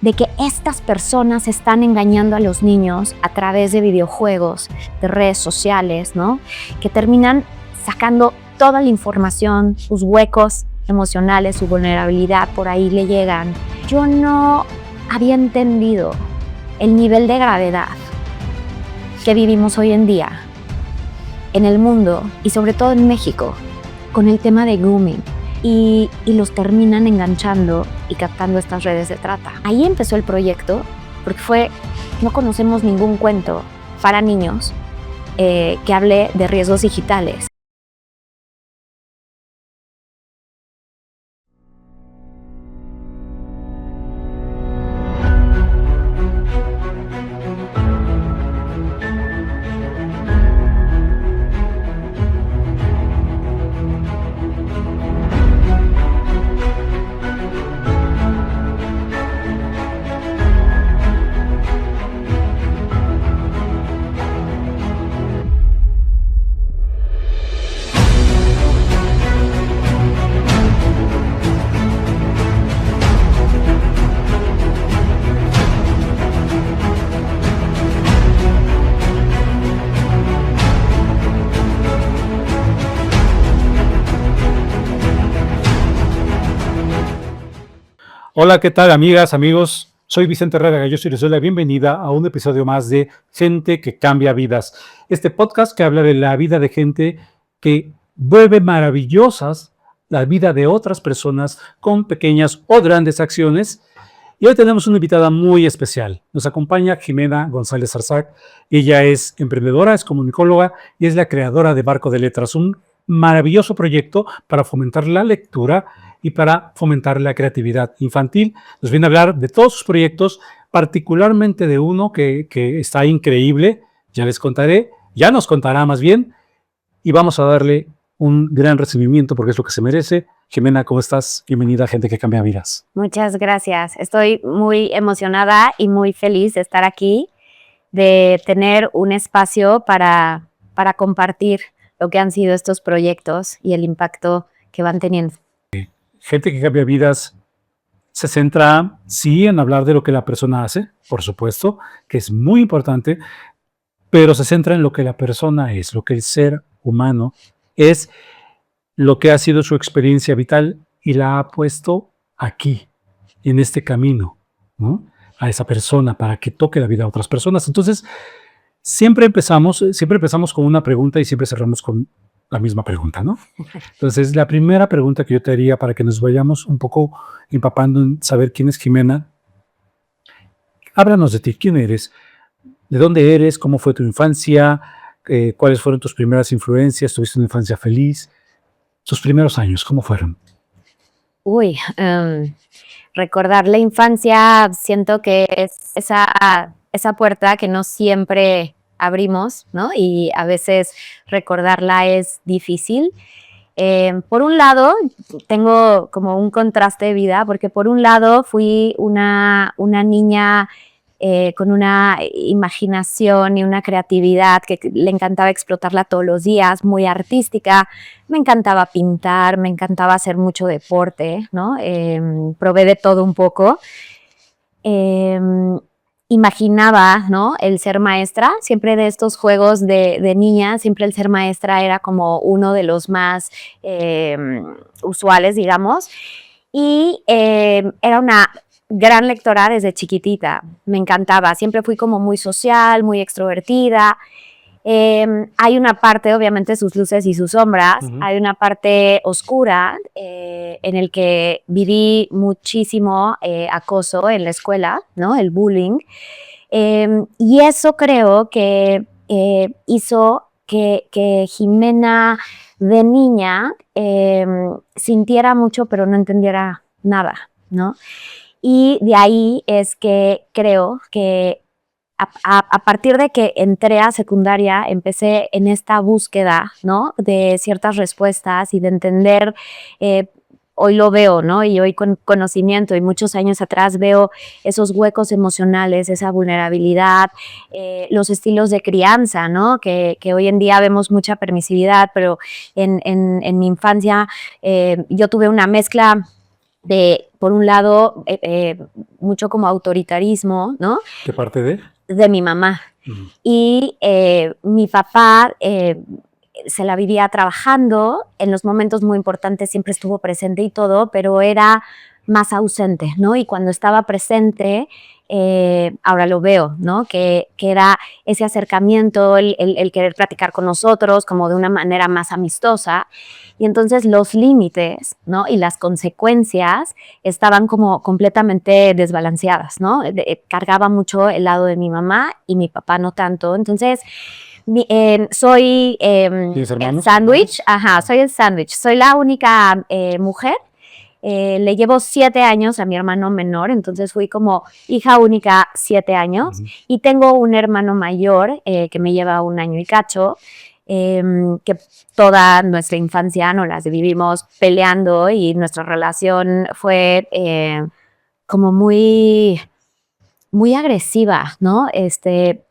de que estas personas están engañando a los niños a través de videojuegos, de redes sociales, ¿no? Que terminan sacando toda la información, sus huecos emocionales, su vulnerabilidad, por ahí le llegan. Yo no había entendido el nivel de gravedad que vivimos hoy en día en el mundo y sobre todo en México con el tema de grooming y los terminan enganchando y captando estas redes de trata. Ahí empezó el proyecto porque no conocemos ningún cuento para niños que hable de riesgos digitales. Hola, ¿qué tal, amigas, amigos? Soy Vicente Herrera Galloso y les doy la bienvenida a un episodio más de Gente que Cambia Vidas. Este podcast que habla de la vida de gente que vuelve maravillosas la vida de otras personas con pequeñas o grandes acciones. Y hoy tenemos una invitada muy especial. Nos acompaña Jimena González Zarzar. Ella es emprendedora, es comunicóloga y es la creadora de Barco de Letras, un maravilloso proyecto para fomentar la lectura y para fomentar la creatividad infantil. Nos viene a hablar de todos sus proyectos, particularmente de uno que está increíble. Ya les contaré, ya nos contará más bien, y vamos a darle un gran recibimiento porque es lo que se merece. Jimena, ¿cómo estás? Bienvenida a Gente que Cambia Vidas. Muchas gracias. Estoy muy emocionada y muy feliz de estar aquí, de tener un espacio para compartir lo que han sido estos proyectos y el impacto que van teniendo. Gente que Cambia Vidas se centra, sí, en hablar de lo que la persona hace, por supuesto, que es muy importante, pero se centra en lo que la persona es, lo que el ser humano es, lo que ha sido su experiencia vital y la ha puesto aquí, en este camino, ¿no? A esa persona para que toque la vida a otras personas. Entonces, siempre empezamos con una pregunta y siempre cerramos con la misma pregunta, ¿no? Entonces, la primera pregunta que yo te haría para que nos vayamos un poco empapando en saber quién es Jimena. Háblanos de ti, ¿quién eres? ¿De dónde eres? ¿Cómo fue tu infancia? ¿Cuáles fueron tus primeras influencias? ¿Tuviste una infancia feliz? Tus primeros años, ¿cómo fueron? Recordar la infancia, siento que es esa puerta que no siempre abrimos, ¿no? Y a veces recordarla es difícil. Por un lado, tengo como un contraste de vida, porque por un lado fui una niña con una imaginación y una creatividad que le encantaba explotarla todos los días, muy artística. Me encantaba pintar, me encantaba hacer mucho deporte, ¿no? Probé de todo un poco. Imaginaba, ¿no? El ser maestra, siempre de estos juegos de niña, siempre el ser maestra era como uno de los más usuales, digamos. Y era una gran lectora desde chiquitita, me encantaba, siempre fui como muy social, muy extrovertida. Hay una parte, obviamente, sus luces y sus sombras, hay una parte oscura en el que viví muchísimo acoso en la escuela, ¿no? El bullying. Y eso creo que hizo que Jimena de niña sintiera mucho, pero no entendiera nada, ¿no? Y de ahí es que creo que a partir de que entré a secundaria, empecé en esta búsqueda, ¿no? De ciertas respuestas y de entender, hoy lo veo, ¿no? Y hoy con conocimiento y muchos años atrás veo esos huecos emocionales, esa vulnerabilidad, los estilos de crianza, ¿no? Que hoy en día vemos mucha permisividad, pero en mi infancia yo tuve una mezcla por un lado, mucho como autoritarismo, ¿no? ¿Qué parte de? De mi mamá. Y mi papá se la vivía trabajando, en los momentos muy importantes siempre estuvo presente y todo, pero era más ausente, ¿no? Y cuando estaba presente, ahora lo veo, ¿no? Que era ese acercamiento, el querer platicar con nosotros como de una manera más amistosa. Y entonces los límites, ¿no? Y las consecuencias estaban como completamente desbalanceadas, ¿no? Cargaba mucho el lado de mi mamá y mi papá no tanto. Entonces, soy ¿Tienes el hermanos? sándwich, ajá, soy el sándwich. Soy la única mujer. Le llevo 7 años a mi hermano menor, entonces fui como hija única 7 años. Y tengo un hermano mayor que me lleva 1 año y cacho, que toda nuestra infancia nos las vivimos peleando y nuestra relación fue como muy agresiva, ¿no?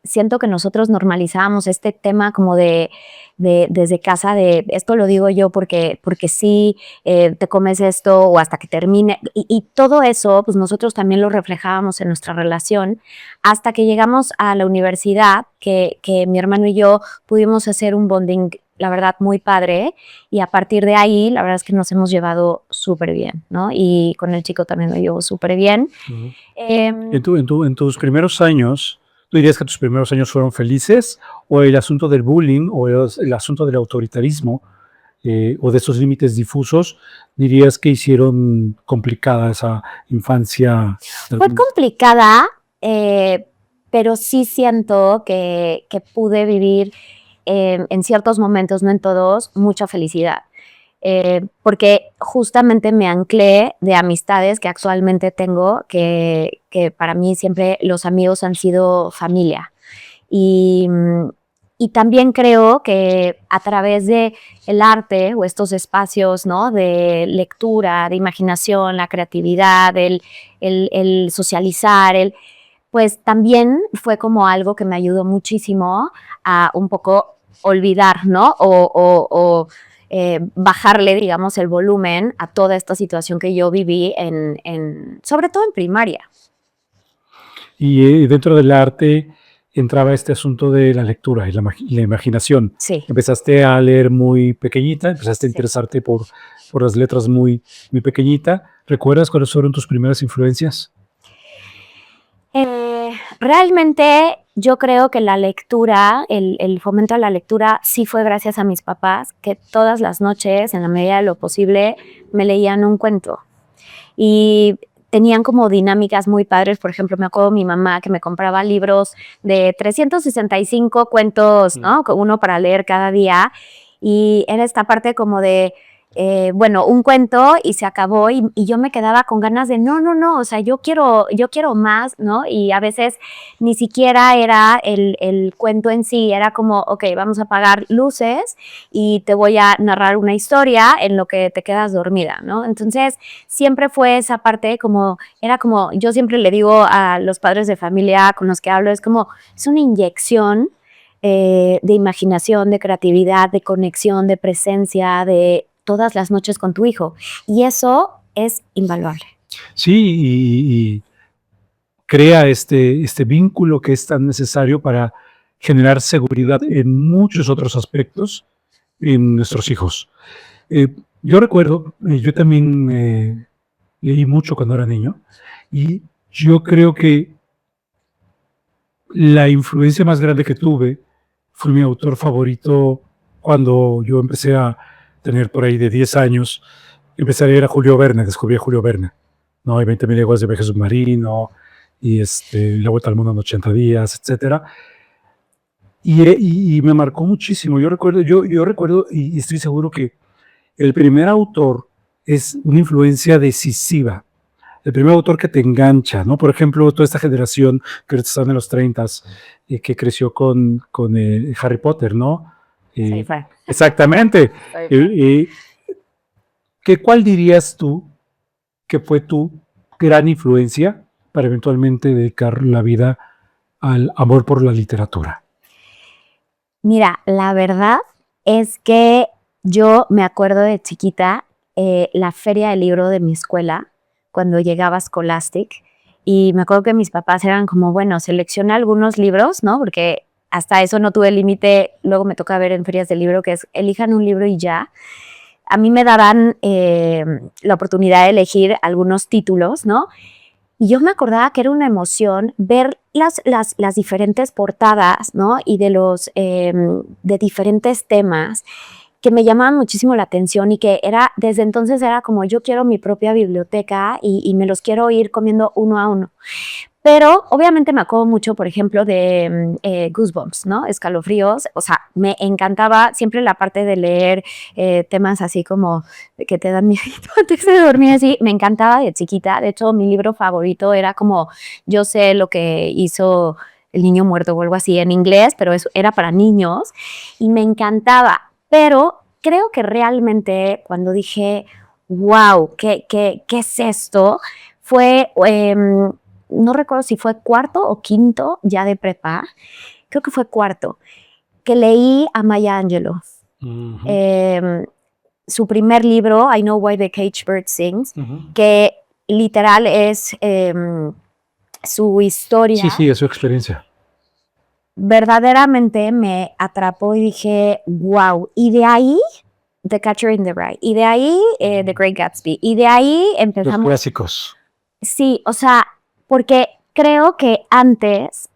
Siento que nosotros normalizamos este tema como desde casa, de esto lo digo yo porque sí, te comes esto o hasta que termine. Y todo eso, pues nosotros también lo reflejábamos en nuestra relación hasta que llegamos a la universidad, que mi hermano y yo pudimos hacer un bonding, la verdad, muy padre. Y a partir de ahí, la verdad es que nos hemos llevado súper bien, ¿no? Y con el chico también me llevo súper bien. En tus primeros años, ¿tú dirías que tus primeros años fueron felices? ¿O el asunto del bullying o el asunto del autoritarismo o de esos límites difusos, dirías que hicieron complicada esa infancia? Fue complicada, pero sí siento que pude vivir en ciertos momentos, no en todos, mucha felicidad. Porque justamente me anclé de amistades que actualmente tengo, que para mí siempre los amigos han sido familia. Y, y también creo que a través de el arte o estos espacios, ¿no? De lectura, de imaginación, la creatividad, el socializar, pues también fue como algo que me ayudó muchísimo a un poco olvidar, ¿no? O bajarle, digamos, el volumen a toda esta situación que yo viví sobre todo en primaria. Y dentro del arte entraba este asunto de la lectura y la imaginación. Sí. Empezaste a leer muy pequeñita, empezaste a Sí. interesarte por las letras muy, muy pequeñita. ¿Recuerdas cuáles fueron tus primeras influencias? Realmente yo creo que la lectura, el fomento a la lectura sí fue gracias a mis papás, que todas las noches, en la medida de lo posible, me leían un cuento. Y tenían como dinámicas muy padres. Por ejemplo, me acuerdo mi mamá que me compraba libros de 365 cuentos, ¿no? Uno para leer cada día. Y era esta parte como de, bueno, un cuento y se acabó, y yo me quedaba con ganas de no, o sea, yo quiero más, ¿no? Y a veces ni siquiera era el cuento en sí, era como, ok, vamos a apagar luces y te voy a narrar una historia en lo que te quedas dormida, ¿no? Entonces, siempre fue esa parte como, era como, yo siempre le digo a los padres de familia con los que hablo, es como, es una inyección de imaginación, de creatividad, de conexión, de presencia, de todas las noches con tu hijo. Y eso es invaluable. Sí, y crea este vínculo que es tan necesario para generar seguridad en muchos otros aspectos en nuestros hijos. Yo recuerdo, yo también leí mucho cuando era niño y yo creo que la influencia más grande que tuve fue mi autor favorito cuando yo empecé a tener por ahí de 10 años. Empecé a leer a Julio Verne, descubrí a Julio Verne, ¿no? Hay 20.000 leguas de viaje submarino y La vuelta al mundo en 80 días, etcétera. Y me marcó muchísimo. Yo recuerdo y estoy seguro que el primer autor es una influencia decisiva. El primer autor que te engancha, ¿no? Por ejemplo, toda esta generación que están en los 30 que creció con Harry Potter, ¿no? Sí, fue. Exactamente. ¿Cuál dirías tú que fue tu gran influencia para eventualmente dedicar la vida al amor por la literatura? Mira, la verdad es que yo me acuerdo de chiquita, la feria del libro de mi escuela cuando llegaba Scholastic. Y me acuerdo que mis papás eran como, bueno, selecciona algunos libros, ¿no? Porque hasta eso no tuve límite. Luego me toca ver en ferias del libro que es, elijan un libro y ya. A mí me daban la oportunidad de elegir algunos títulos, ¿no? Y yo me acordaba que era una emoción ver las diferentes portadas, ¿no? Y de diferentes temas que me llamaban muchísimo la atención y que desde entonces era como yo quiero mi propia biblioteca y me los quiero ir comiendo uno a uno. Pero obviamente me acuerdo mucho, por ejemplo, de Goosebumps, ¿no? Escalofríos. O sea, me encantaba siempre la parte de leer temas así como que te dan miedo antes de dormir, así. Me encantaba de chiquita. De hecho, mi libro favorito era como Yo sé lo que hizo el niño muerto o algo así en inglés, pero eso era para niños y me encantaba. Pero creo que realmente cuando dije, wow, ¿qué es esto? Fue... no recuerdo si fue cuarto o quinto ya de prepa, creo que fue cuarto, que leí a Maya Angelou. Su primer libro, I Know Why the Caged Bird Sings, que literal es su historia. Sí, es su experiencia. Verdaderamente me atrapó y dije, wow, y de ahí The Catcher in the Rye, y de ahí The Great Gatsby, y de ahí empezamos. Los clásicos. Sí, o sea, porque creo que antes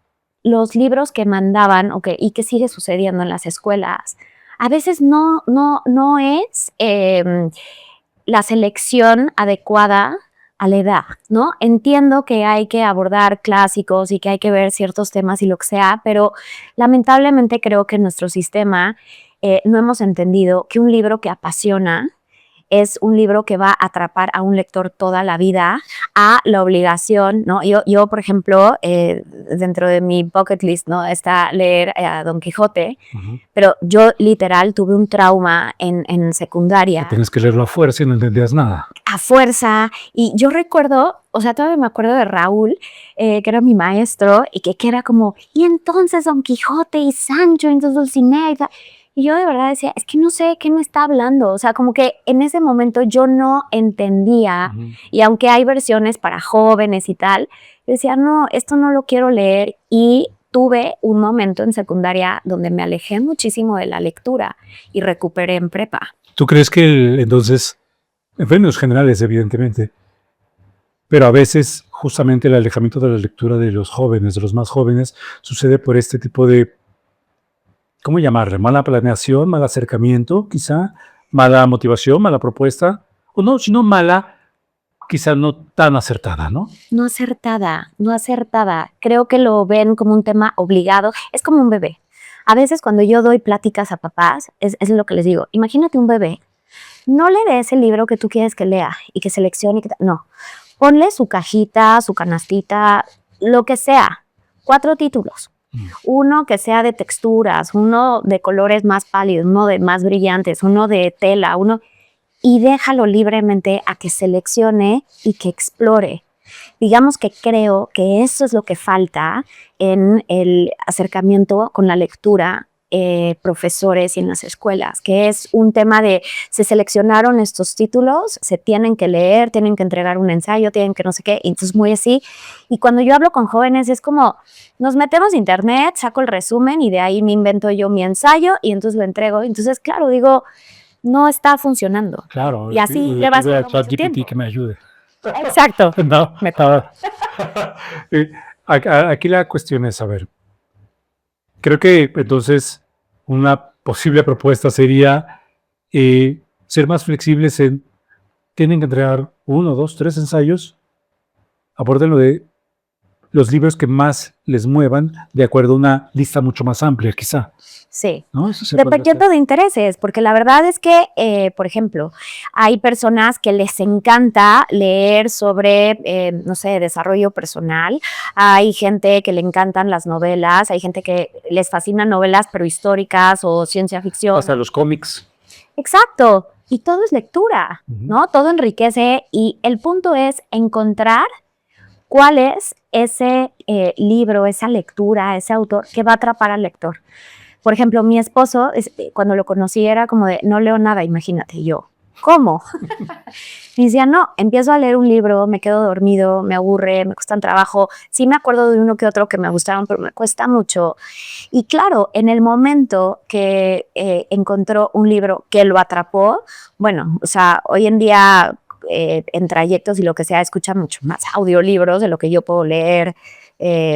los libros que mandaban y que sigue sucediendo en las escuelas, a veces no es la selección adecuada a la edad, ¿no? Entiendo que hay que abordar clásicos y que hay que ver ciertos temas y lo que sea, pero lamentablemente creo que en nuestro sistema no hemos entendido que un libro que apasiona es un libro que va a atrapar a un lector toda la vida, a la obligación, ¿no? Yo por ejemplo, dentro de mi bucket list, ¿no? Está leer a Don Quijote, pero yo literal tuve un trauma en secundaria. Que tienes que leerlo a fuerza y no entendías nada. A fuerza, y yo recuerdo, o sea, todavía me acuerdo de Raúl, que era mi maestro, y que era como, y entonces Don Quijote y Sancho, entonces Dulcinea y tal. Y yo de verdad decía, es que no sé qué me está hablando. O sea, como que en ese momento yo no entendía. Y aunque hay versiones para jóvenes y tal, yo decía, no, esto no lo quiero leer. Y tuve un momento en secundaria donde me alejé muchísimo de la lectura y recuperé en prepa. ¿Tú crees que entonces, en términos generales, evidentemente, pero a veces justamente el alejamiento de la lectura de los jóvenes, de los más jóvenes, sucede por este tipo de, ¿cómo llamarle? Mala planeación, mal acercamiento, quizá, mala motivación, mala propuesta, o no, sino mala, quizá no tan acertada, ¿no? No acertada. Creo que lo ven como un tema obligado. Es como un bebé. A veces cuando yo doy pláticas a papás, es lo que les digo. Imagínate un bebé. No le des el libro que tú quieres que lea y que seleccione. No. Ponle su cajita, su canastita, lo que sea. 4 títulos. Uno que sea de texturas, uno de colores más pálidos, uno de más brillantes, uno de tela, y déjalo libremente a que seleccione y que explore. Digamos que creo que eso es lo que falta en el acercamiento con la lectura, profesores y en las escuelas, que es un tema de se seleccionaron estos títulos, se tienen que leer, tienen que entregar un ensayo, tienen que no sé qué, entonces muy así. Y cuando yo hablo con jóvenes es como, nos metemos a internet, saco el resumen y de ahí me invento yo mi ensayo y entonces lo entrego. Entonces, claro, digo, no está funcionando. Claro. Y así le vas a dar mucho tiempo. que me ayude. Exacto. No, aquí la cuestión es, a ver, creo que entonces una posible propuesta sería ser más flexibles en, tienen que entregar 1, 2, 3 ensayos, abórdenlo de los libros que más les muevan de acuerdo a una lista mucho más amplia, quizá. Sí, ¿No? Eso dependiendo de intereses, porque la verdad es que, por ejemplo, hay personas que les encanta leer sobre, no sé, desarrollo personal, hay gente que le encantan las novelas, hay gente que les fascinan novelas pero históricas o ciencia ficción. Hasta los cómics. Exacto, y todo es lectura, ¿no? Todo enriquece y el punto es encontrar cuál es ese libro, esa lectura, ese autor que va a atrapar al lector. Por ejemplo, mi esposo, cuando lo conocí, era como de, no leo nada, imagínate, yo. ¿cómo? Me decía, no, empiezo a leer un libro, me quedo dormido, me aburre, me cuesta trabajo. Sí me acuerdo de uno que otro que me gustaron, pero me cuesta mucho. Y claro, en el momento que encontró un libro que lo atrapó, bueno, o sea, hoy en día en trayectos y lo que sea, escucha mucho más audiolibros de lo que yo puedo leer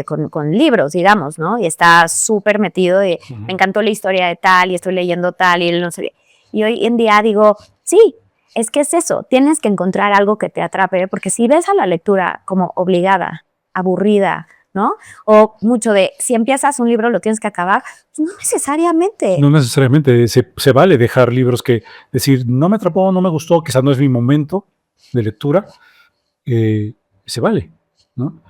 con libros, digamos, ¿no? Y está súper metido de, me encantó la historia de tal y estoy leyendo tal y no sé qué. Y hoy en día digo, sí, es que es eso, tienes que encontrar algo que te atrape, porque si ves a la lectura como obligada, aburrida, ¿no? O mucho de, si empiezas un libro lo tienes que acabar, no necesariamente. No necesariamente se vale dejar libros que decir, no me atrapó, no me gustó, quizás no es mi momento de lectura, se vale, ¿no?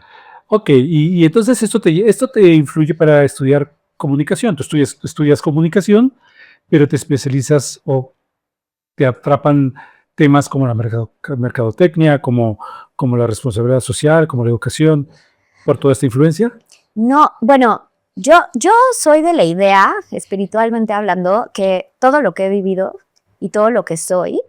Ok, y entonces esto te influye para estudiar comunicación. Tú estudias comunicación, pero te especializas o te atrapan temas como la mercadotecnia, como la responsabilidad social, como la educación, por toda esta influencia. No, bueno, yo soy de la idea, espiritualmente hablando, que todo lo que he vivido y todo lo que soy,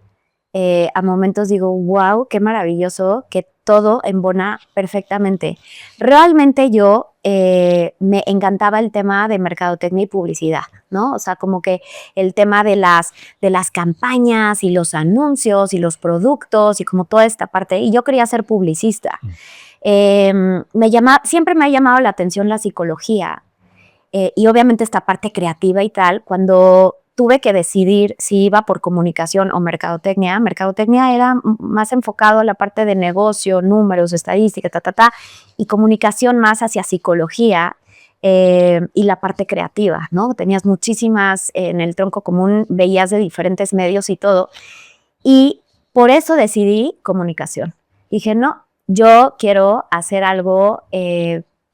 a momentos digo, wow, qué maravilloso, que todo embona perfectamente. Realmente yo me encantaba el tema de mercadotecnia y publicidad, ¿no? O sea, como que el tema de las campañas y los anuncios y los productos y como toda esta parte. Y yo quería ser publicista. Siempre me ha llamado la atención la psicología y obviamente esta parte creativa y tal. Cuando tuve que decidir si iba por comunicación o mercadotecnia, mercadotecnia era más enfocado a la parte de negocio, números, estadística, y comunicación más hacia psicología y la parte creativa, ¿no? Tenías muchísimas en el tronco común, veías de diferentes medios y todo. Y por eso decidí comunicación. Dije, no, yo quiero hacer algo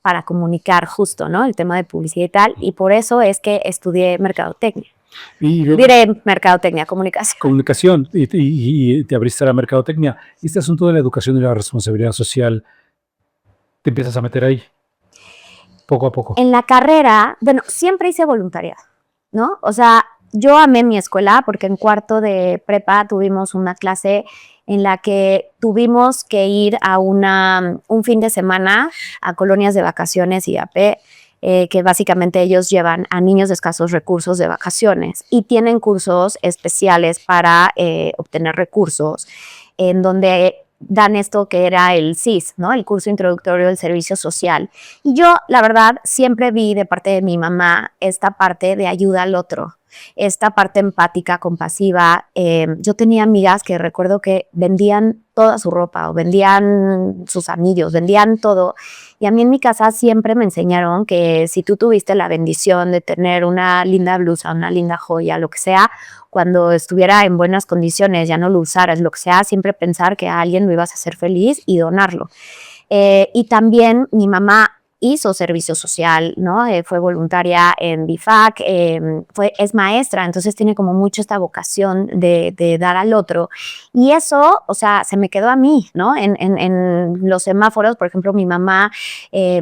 para comunicar justo, ¿no? El tema de publicidad y tal, y por eso es que estudié mercadotecnia. Diré mercadotecnia, comunicación. Comunicación, y te abriste a la mercadotecnia. Este asunto de la educación y la responsabilidad social, te empiezas a meter ahí, poco a poco. En la carrera, bueno, siempre hice voluntariado, ¿no? O sea, yo amé mi escuela porque en cuarto de prepa tuvimos una clase en la que tuvimos que ir a un fin de semana a colonias de vacaciones IAP, que básicamente ellos llevan a niños de escasos recursos de vacaciones y tienen cursos especiales para obtener recursos, en donde dan esto que era el CIS, ¿no? El curso introductorio del servicio social. Y yo, la verdad, siempre vi de parte de mi mamá esta parte de ayuda al otro, esta parte empática, compasiva. Yo tenía amigas que recuerdo que vendían toda su ropa o vendían sus anillos, vendían todo. Y a mí en mi casa siempre me enseñaron que si tú tuviste la bendición de tener una linda blusa, una linda joya, lo que sea, cuando estuviera en buenas condiciones, ya no lo usaras, lo que sea, siempre pensar que a alguien lo ibas a hacer feliz y donarlo. Y también mi mamá hizo servicio social, ¿no? Fue voluntaria en BIFAC, es maestra, entonces tiene como mucho esta vocación de dar al otro. Y eso, o sea, se me quedó a mí, ¿no? En los semáforos, por ejemplo, mi mamá,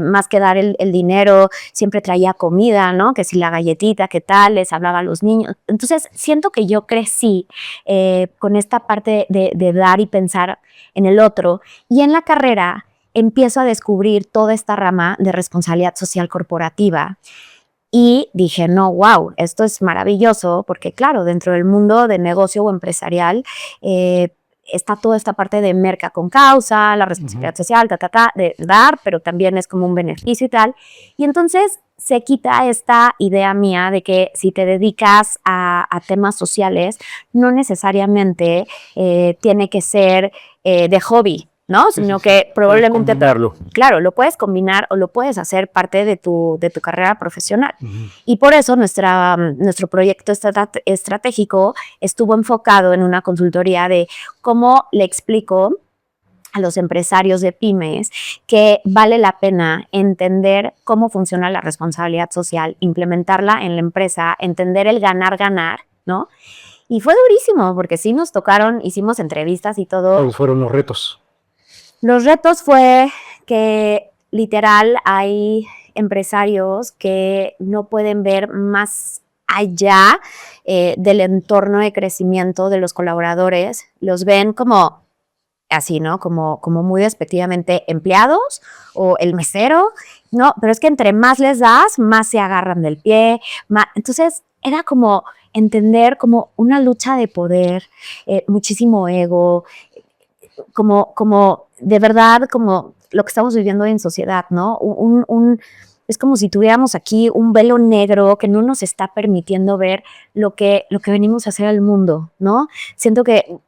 más que dar el dinero, siempre traía comida, ¿no? Que si la galletita, ¿qué tal? Les hablaba a los niños. Entonces, siento que yo crecí con esta parte de dar y pensar en el otro. Y en la carrera empiezo a descubrir toda esta rama de responsabilidad social corporativa y dije, no, wow, esto es maravilloso porque claro, dentro del mundo de negocio o empresarial está toda esta parte de merca con causa, la responsabilidad social, de dar, pero también es como un beneficio y tal. Y entonces se quita esta idea mía de que si te dedicas a temas sociales, no necesariamente tiene que ser de hobby, ¿no? Sí, Sino sí, que sí. probablemente, Combinarlo. claro, lo puedes combinar o lo puedes hacer parte de tu carrera profesional. Y por eso nuestro proyecto estratégico estuvo enfocado en una consultoría de cómo le explico a los empresarios de pymes que vale la pena entender cómo funciona la responsabilidad social, implementarla en la empresa, entender el ganar-ganar, ¿no? Y fue durísimo porque sí nos tocaron, hicimos entrevistas y todo. ¿Cuáles fueron los retos? Los retos fue que literal hay empresarios que no pueden ver más allá del entorno de crecimiento de los colaboradores, los ven como así, ¿no? Como muy despectivamente empleados o el mesero, ¿no? Pero es que entre más les das, más se agarran del pie. Entonces, era como entender como una lucha de poder, muchísimo ego, como de verdad, como lo que estamos viviendo en sociedad, ¿no? Es como si tuviéramos aquí un velo negro que no nos está permitiendo ver lo que venimos a hacer al mundo, ¿no? Siento que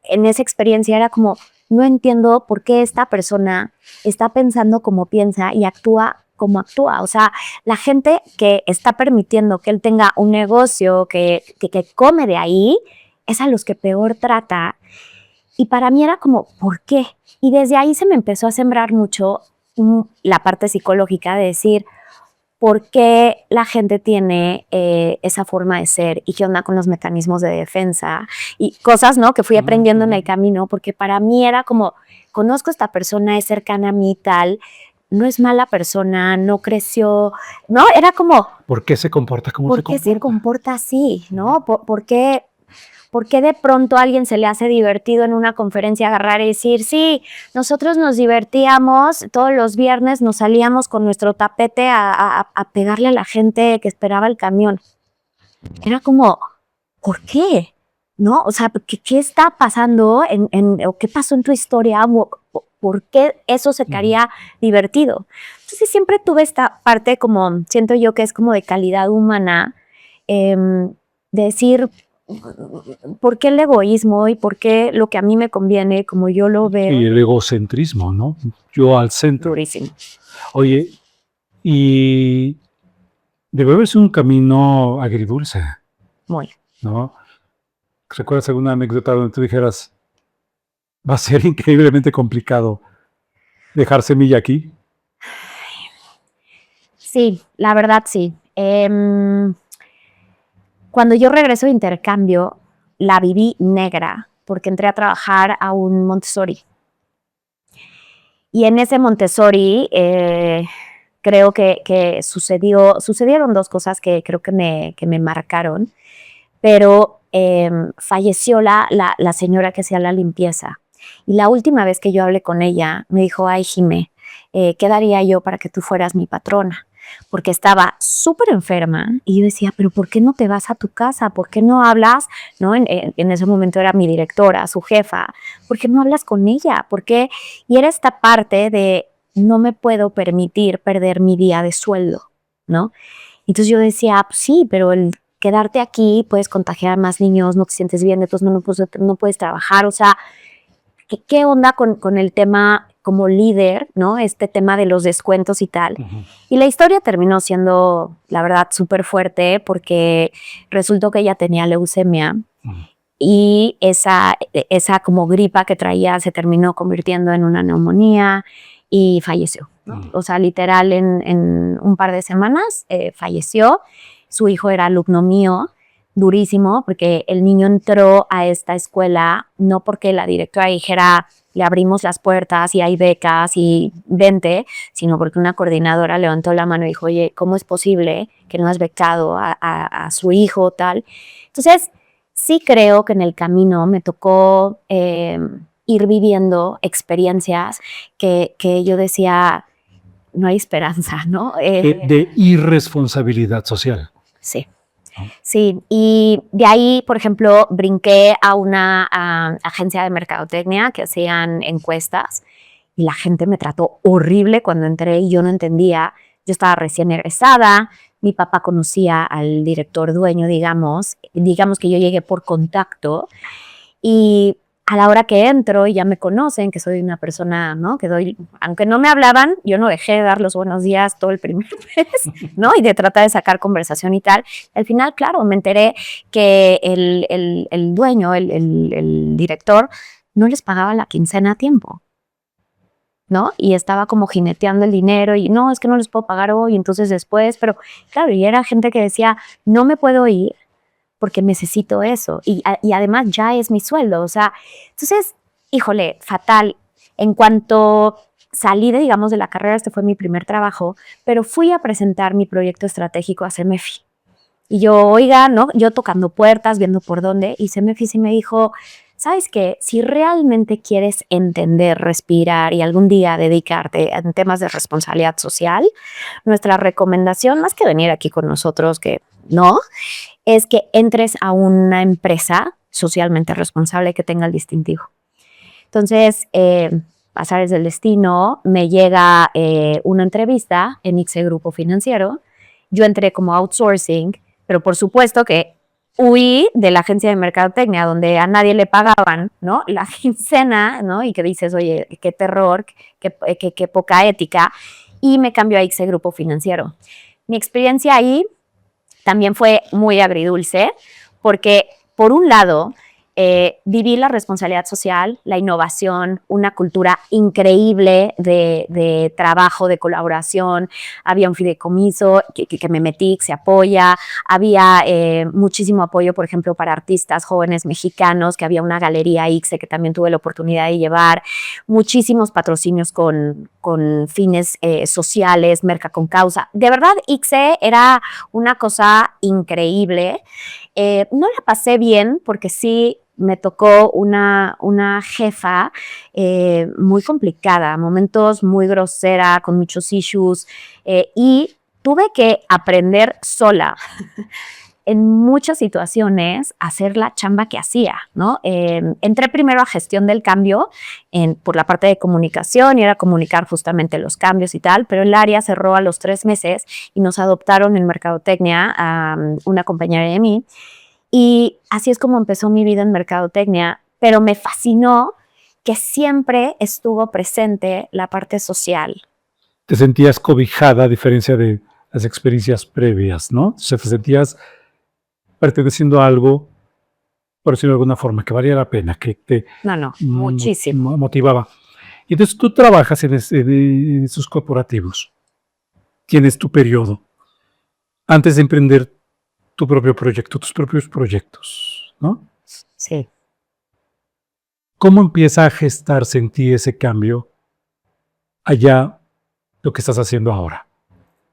en esa experiencia era como, no entiendo por qué esta persona está pensando como piensa y actúa como actúa. O sea, la gente que está permitiendo que él tenga un negocio, que come de ahí, es a los que peor trata. Y para mí era como, ¿por qué? Y desde ahí se me empezó a sembrar mucho la parte psicológica de decir, ¿por qué la gente tiene esa forma de ser? ¿Y qué onda con los mecanismos de defensa? Y cosas, ¿no? Que fui aprendiendo en el camino, porque para mí era como, conozco a esta persona, es cercana a mí tal, no es mala persona, no creció, ¿no? Era como, ¿Por qué se comporta como se ¿por qué comporta? se comporta así? ¿No? ¿Por qué de pronto a alguien se le hace divertido en una conferencia agarrar y decir, sí, nosotros nos divertíamos, todos los viernes nos salíamos con nuestro tapete a pegarle a la gente que esperaba el camión? Era como, ¿por qué? ¿No? O sea, ¿qué está pasando o qué pasó en tu historia? ¿Por qué eso se te haría divertido? Entonces siempre tuve esta parte como, siento yo que es como de calidad humana, de decir, ¿por qué el egoísmo y por qué lo que a mí me conviene, como yo lo veo? Y el egocentrismo, ¿no? Yo al centro. Durísimo. Oye, y debe haber sido un camino agridulce, Muy. ¿no? ¿Recuerdas alguna anécdota donde tú dijeras, va a ser increíblemente complicado dejar semilla aquí? Sí, la verdad sí. Cuando yo regreso de intercambio, la viví negra porque entré a trabajar a un Montessori. Y en ese Montessori creo que sucedieron dos cosas que creo que me marcaron, pero falleció la señora que hacía la limpieza. Y la última vez que yo hablé con ella, me dijo, ay, Jimé, ¿qué daría yo para que tú fueras mi patrona? Porque estaba súper enferma y yo decía, pero ¿por qué no te vas a tu casa? ¿Por qué no hablas? ¿No? En ese momento era mi directora, su jefa. ¿Por qué no hablas con ella? ¿Por qué? Y era esta parte de no me puedo permitir perder mi día de sueldo, ¿no? Entonces yo decía, pues sí, pero el quedarte aquí puedes contagiar a más niños, no te sientes bien, entonces no puedes trabajar. O sea, ¿qué onda con el tema como líder, ¿no? Este tema de los descuentos y tal. Y la historia terminó siendo, la verdad, súper fuerte porque resultó que ella tenía leucemia y esa como gripa que traía se terminó convirtiendo en una neumonía y falleció, ¿no? O sea, literal en un par de semanas falleció. Su hijo era alumno mío, durísimo, porque el niño entró a esta escuela no porque la directora dijera, le abrimos las puertas y hay becas y vente, sino porque una coordinadora levantó la mano y dijo, oye, ¿cómo es posible que no has becado a su hijo tal? Entonces, sí creo que en el camino me tocó ir viviendo experiencias que yo decía, no hay esperanza, ¿no? De irresponsabilidad social. Sí. Sí, y de ahí, por ejemplo, brinqué a una agencia de mercadotecnia que hacían encuestas y la gente me trató horrible cuando entré y yo no entendía. Yo estaba recién egresada, mi papá conocía al director dueño, digamos que yo llegué por contacto y a la hora que entro y ya me conocen, que soy una persona, ¿no? Que doy, aunque no me hablaban, yo no dejé de dar los buenos días todo el primer mes, ¿no? Y de tratar de sacar conversación y tal. Al final, claro, me enteré que el dueño, el director, no les pagaba la quincena a tiempo, ¿no? Y estaba como jineteando el dinero y no, es que no les puedo pagar hoy, entonces después, pero claro, y era gente que decía, no me puedo ir porque necesito eso y además ya es mi sueldo, o sea, entonces, híjole, fatal. En cuanto salí digamos, de la carrera, este fue mi primer trabajo, pero fui a presentar mi proyecto estratégico a CEMEFI Y yo, oiga, ¿no? Yo tocando puertas, viendo por dónde, y CEMEFIS y me dijo, ¿sabes qué? Si realmente quieres entender, respirar y algún día dedicarte en temas de responsabilidad social, nuestra recomendación, más que venir aquí con nosotros, que no, es que entres a una empresa socialmente responsable que tenga el distintivo. Entonces, azares del destino, me llega una entrevista en ICSE Grupo Financiero. Yo entré como outsourcing, pero por supuesto que huí de la agencia de mercadotecnia, donde a nadie le pagaban, ¿no? La quincena, ¿no? Y que dices, oye, qué terror, qué poca ética. Y me cambió a ICSE Grupo Financiero. Mi experiencia ahí también fue muy agridulce, porque por un lado, viví la responsabilidad social, la innovación, una cultura increíble de trabajo, de colaboración. Había un fideicomiso que me metí, que se apoya. Había muchísimo apoyo, por ejemplo, para artistas jóvenes mexicanos, que había una galería ICSE que también tuve la oportunidad de llevar. Muchísimos patrocinios con fines sociales, Merca con Causa. De verdad, ICSE era una cosa increíble. No la pasé bien porque sí me tocó una jefa muy complicada, momentos muy grosera, con muchos issues, y tuve que aprender sola en muchas situaciones hacer la chamba que hacía, ¿no? Entré primero a gestión del cambio por la parte de comunicación y era comunicar justamente los cambios y tal, pero el área cerró a los 3 meses y nos adoptaron en mercadotecnia a una compañera de mí. Y así es como empezó mi vida en mercadotecnia, pero me fascinó que siempre estuvo presente la parte social. Te sentías cobijada a diferencia de las experiencias previas, ¿no? O sea, te sentías perteneciendo a algo, por decirlo de alguna forma, que valía la pena, que te No, muchísimo. motivaba. Y entonces tú trabajas en esos corporativos, tienes tu periodo, antes de emprender tu propio proyecto, tus propios proyectos, ¿no? Sí. ¿Cómo empieza a gestarse en ti ese cambio allá lo que estás haciendo ahora?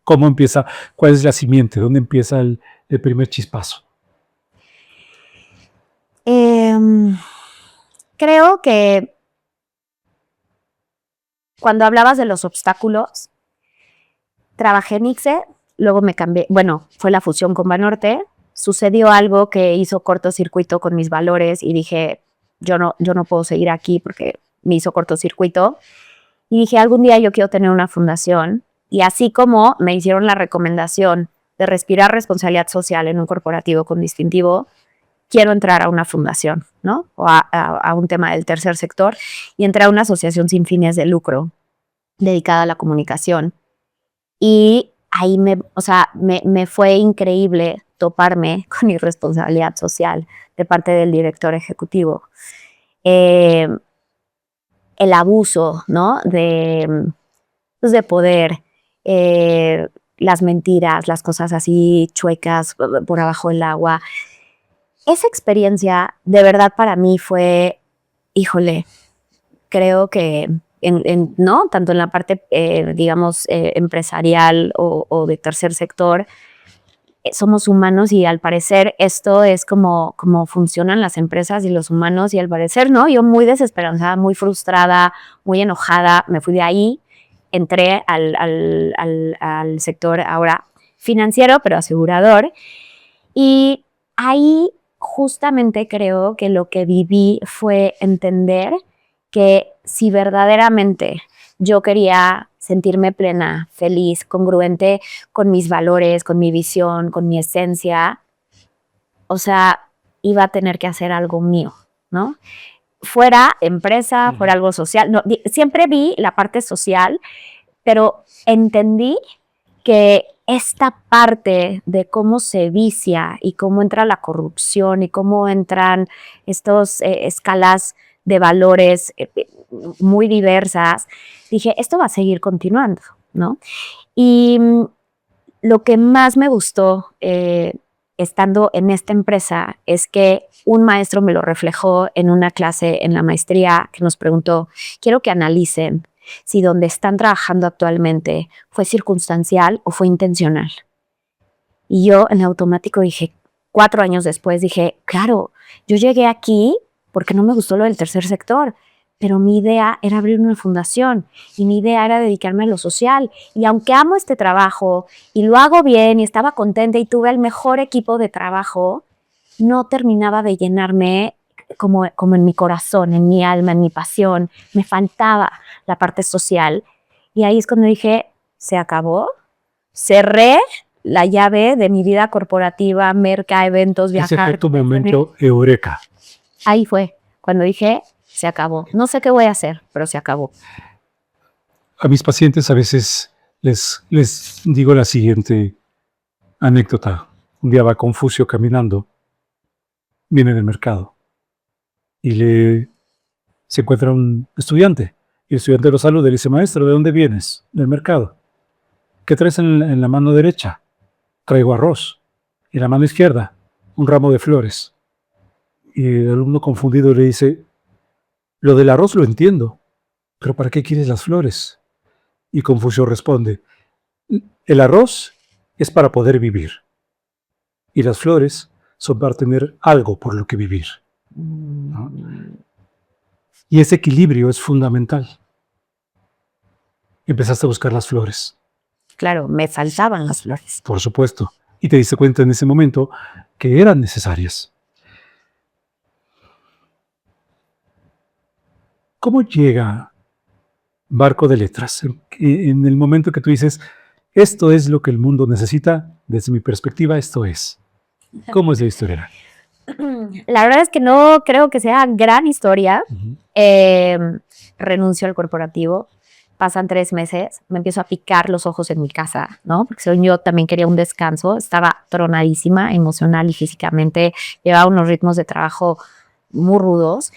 ¿Cómo empieza? ¿Cuál es la simiente? ¿Dónde empieza el primer chispazo? Creo que cuando hablabas de los obstáculos, trabajé en ICSE, luego me cambié, bueno, fue la fusión con Banorte, sucedió algo que hizo cortocircuito con mis valores y dije, yo no puedo seguir aquí porque me hizo cortocircuito. Y dije, algún día yo quiero tener una fundación. Y así como me hicieron la recomendación de respirar responsabilidad social en un corporativo con distintivo, quiero entrar a una fundación, ¿no? O a un tema del tercer sector y entrar a una asociación sin fines de lucro dedicada a la comunicación. Y ahí me fue increíble toparme con mi responsabilidad social de parte del director ejecutivo. El abuso, ¿no? De poder, las mentiras, las cosas así chuecas por abajo del agua. Esa experiencia de verdad para mí fue, híjole, creo que ¿no? Tanto en la parte, digamos, empresarial o de tercer sector, somos humanos y al parecer esto es como funcionan las empresas y los humanos y al parecer, ¿no? Yo muy desesperanzada, muy frustrada, muy enojada, me fui de ahí, entré al sector ahora financiero, pero asegurador, y ahí justamente creo que lo que viví fue entender que si verdaderamente yo quería sentirme plena, feliz, congruente con mis valores, con mi visión, con mi esencia, o sea, iba a tener que hacer algo mío, ¿no? Fuera empresa, fuera algo social. No, siempre vi la parte social, pero entendí que esta parte de cómo se vicia y cómo entra la corrupción y cómo entran estas escalas de valores muy diversas, dije, esto va a seguir continuando, ¿no? Y lo que más me gustó estando en esta empresa es que un maestro me lo reflejó en una clase en la maestría que nos preguntó, quiero que analicen si donde están trabajando actualmente fue circunstancial o fue intencional. Y yo en automático dije, 4 años después dije, claro, yo llegué aquí porque no me gustó lo del tercer sector, pero mi idea era abrir una fundación y mi idea era dedicarme a lo social. Y aunque amo este trabajo y lo hago bien y estaba contenta y tuve el mejor equipo de trabajo, no terminaba de llenarme como en mi corazón, en mi alma, en mi pasión. Me faltaba la parte social. Y ahí es cuando dije, se acabó. Cerré la llave de mi vida corporativa, merca, eventos, viajar. Ese fue tu momento eureka. Ahí fue cuando dije, se acabó. No sé qué voy a hacer, pero se acabó. A mis pacientes a veces les digo la siguiente anécdota. Un día va Confucio caminando, viene del mercado y se encuentra un estudiante. Y el estudiante lo saluda y le dice, maestro, ¿de dónde vienes? Del mercado. ¿Qué traes en la mano derecha? Traigo arroz. Y en la mano izquierda, un ramo de flores. Y el alumno confundido le dice, lo del arroz lo entiendo, pero ¿para qué quieres las flores? Y Confucio responde, el arroz es para poder vivir. Y las flores son para tener algo por lo que vivir, ¿no? Y ese equilibrio es fundamental. Empezaste a buscar las flores. Claro, me faltaban las flores. Por supuesto. Y te diste cuenta en ese momento que eran necesarias. ¿Cómo llega Barco de Letras? En el momento que tú dices, esto es lo que el mundo necesita, desde mi perspectiva, esto es. ¿Cómo es la historia? La verdad es que no creo que sea gran historia. Renuncio al corporativo. Pasan 3 meses, me empiezo a picar los ojos en mi casa, ¿no? Porque yo también quería un descanso, estaba tronadísima emocional y físicamente, llevaba unos ritmos de trabajo muy rudos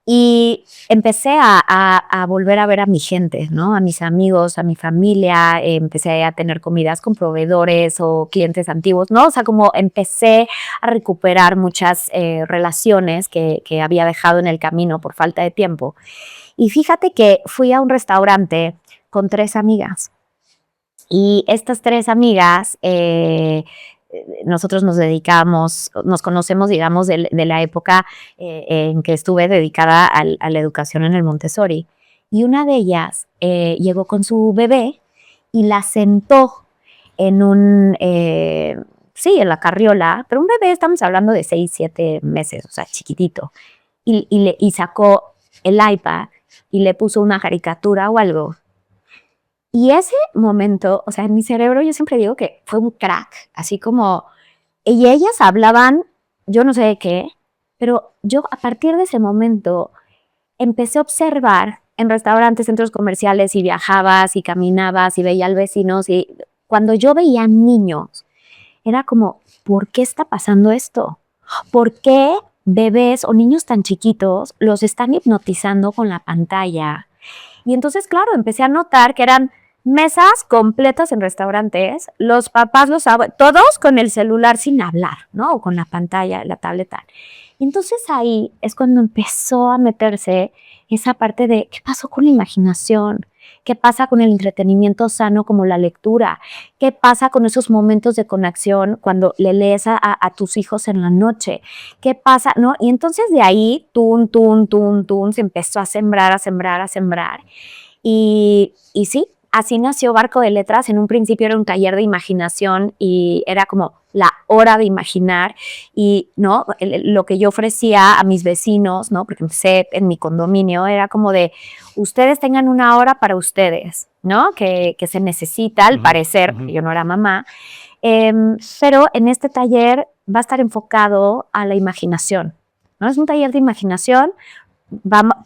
y empecé a volver a ver a mi gente, ¿no? A mis amigos, a mi familia, empecé a tener comidas con proveedores o clientes antiguos, ¿no? O sea, como empecé a recuperar muchas relaciones que había dejado en el camino por falta de tiempo. Y fíjate que fui a un restaurante con 3 amigas. Y estas 3 amigas, nosotros nos conocemos, digamos, de la época en que estuve dedicada a la educación en el Montessori. Y una de ellas llegó con su bebé y la sentó en en la carriola, pero un bebé, estamos hablando de 6, 7 meses, o sea, chiquitito. Y sacó el iPad y le puso una caricatura o algo. Y ese momento, o sea, en mi cerebro yo siempre digo que fue un crack, así como, y ellas hablaban, yo no sé de qué, pero yo a partir de ese momento empecé a observar en restaurantes, centros comerciales, y viajabas y caminabas y veía al vecinos, y cuando yo veía niños, era como, ¿por qué está pasando esto? ¿Por qué bebés o niños tan chiquitos los están hipnotizando con la pantalla? Y entonces, claro, empecé a notar que eran mesas completas en restaurantes, los papás, todos con el celular sin hablar, ¿no? O con la pantalla, la tableta. Y entonces ahí es cuando empezó a meterse esa parte de qué pasó con la imaginación, qué pasa con el entretenimiento sano como la lectura, qué pasa con esos momentos de conexión cuando le lees a tus hijos en la noche, qué pasa, ¿no? Y entonces de ahí, se empezó a sembrar. Y sí, así nació Barco de Letras. En un principio era un taller de imaginación y era como la hora de imaginar y, ¿no? Lo que yo ofrecía a mis vecinos, ¿no? Porque empecé en mi condominio, era como de, ustedes tengan una hora para ustedes, ¿no? Que se necesita, al parecer, yo no era mamá, pero en este taller va a estar enfocado a la imaginación, ¿no? Es un taller de imaginación.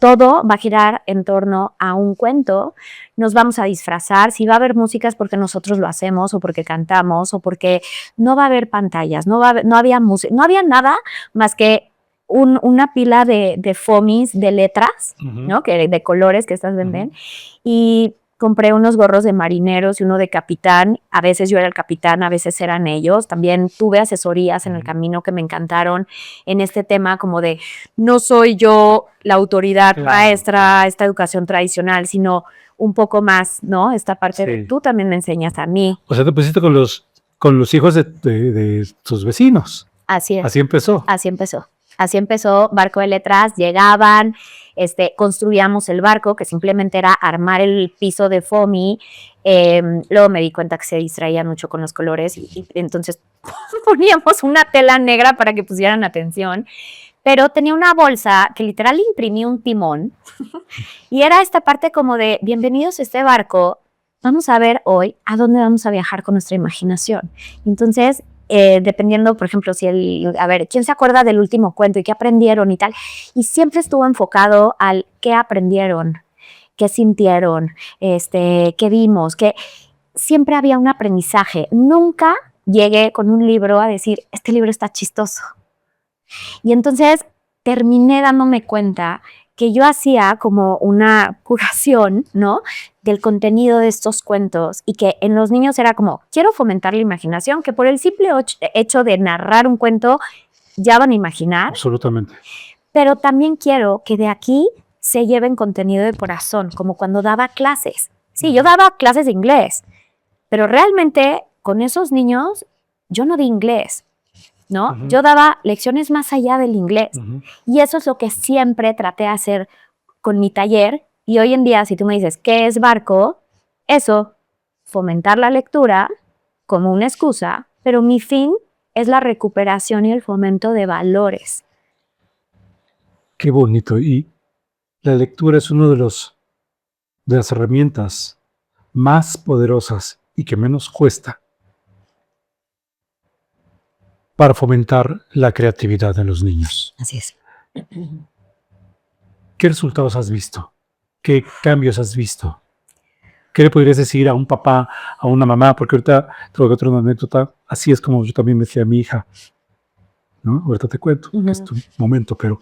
Todo va a girar en torno a un cuento, nos vamos a disfrazar, si va a haber músicas porque nosotros lo hacemos o porque cantamos o porque no va a haber pantallas, no había música, no había nada más que una pila de fomis, de letras, ¿no? De colores que estas venden, y compré unos gorros de marineros y uno de capitán. A veces yo era el capitán, a veces eran ellos. También tuve asesorías en el camino que me encantaron en este tema como de no soy yo la autoridad maestra, esta educación tradicional, sino un poco más, ¿no? Esta parte de tú también me enseñas a mí. O sea, te pusiste con los con los hijos de tus vecinos. Así es. Así empezó. Así empezó. Así empezó Barco de Letras. Llegaban, construíamos el barco, que simplemente era armar el piso de foamy. Luego me di cuenta que se distraían mucho con los colores y entonces poníamos una tela negra para que pusieran atención. Pero tenía una bolsa que literal imprimía un timón y era esta parte como de bienvenidos a este barco, vamos a ver hoy a dónde vamos a viajar con nuestra imaginación. Entonces, dependiendo, por ejemplo, a ver, ¿quién se acuerda del último cuento y qué aprendieron y tal? Y siempre estuvo enfocado al qué aprendieron, qué sintieron, qué vimos, que siempre había un aprendizaje. Nunca llegué con un libro a decir, este libro está chistoso. Y entonces terminé dándome cuenta que yo hacía como una curación, ¿no?, del contenido de estos cuentos y que en los niños era como, quiero fomentar la imaginación, que por el simple hecho de narrar un cuento ya van a imaginar. Absolutamente. Pero también quiero que de aquí se lleven contenido de corazón, como cuando daba clases. Sí, yo daba clases de inglés, pero realmente con esos niños yo no di inglés, ¿no? Ujú. Yo daba lecciones más allá del inglés. Ujú. Y eso es lo que siempre traté de hacer con mi taller. Y hoy en día, si tú me dices, ¿qué es Barco? Eso, fomentar la lectura como una excusa, pero mi fin es la recuperación y el fomento de valores. Qué bonito. Y la lectura es uno de las herramientas más poderosas y que menos cuesta para fomentar la creatividad en los niños. Así es. ¿Qué resultados has visto? ¿Qué cambios has visto? ¿Qué le podrías decir a un papá, a una mamá? Porque ahorita tengo que otra anécdota. Así es como yo también me decía a mi hija, ¿no? Ahorita te cuento, que es tu momento, pero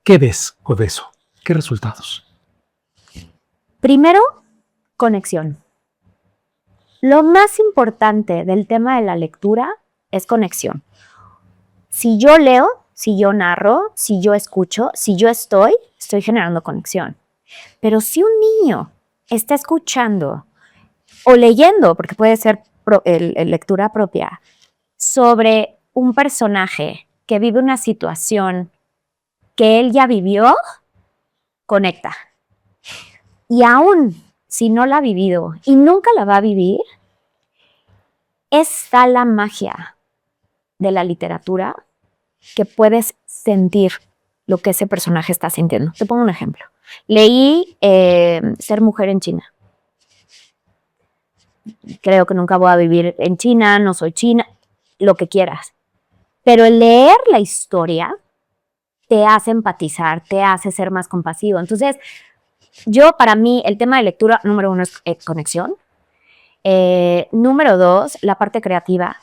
¿qué ves con eso? ¿Qué resultados? Primero, conexión. Lo más importante del tema de la lectura es conexión. Si yo leo, si yo narro, si yo escucho, si yo estoy generando conexión. Pero si un niño está escuchando o leyendo, porque puede ser lectura propia, sobre un personaje que vive una situación que él ya vivió, conecta. Y aún si no la ha vivido y nunca la va a vivir, está la magia de la literatura que puedes sentir lo que ese personaje está sintiendo. Te pongo un ejemplo. Leí Ser mujer en China. Creo que nunca voy a vivir en China, no soy china, lo que quieras. Pero el leer la historia te hace empatizar, te hace ser más compasivo. Entonces, para mí, el tema de lectura, número 1 es conexión. Número 2, la parte creativa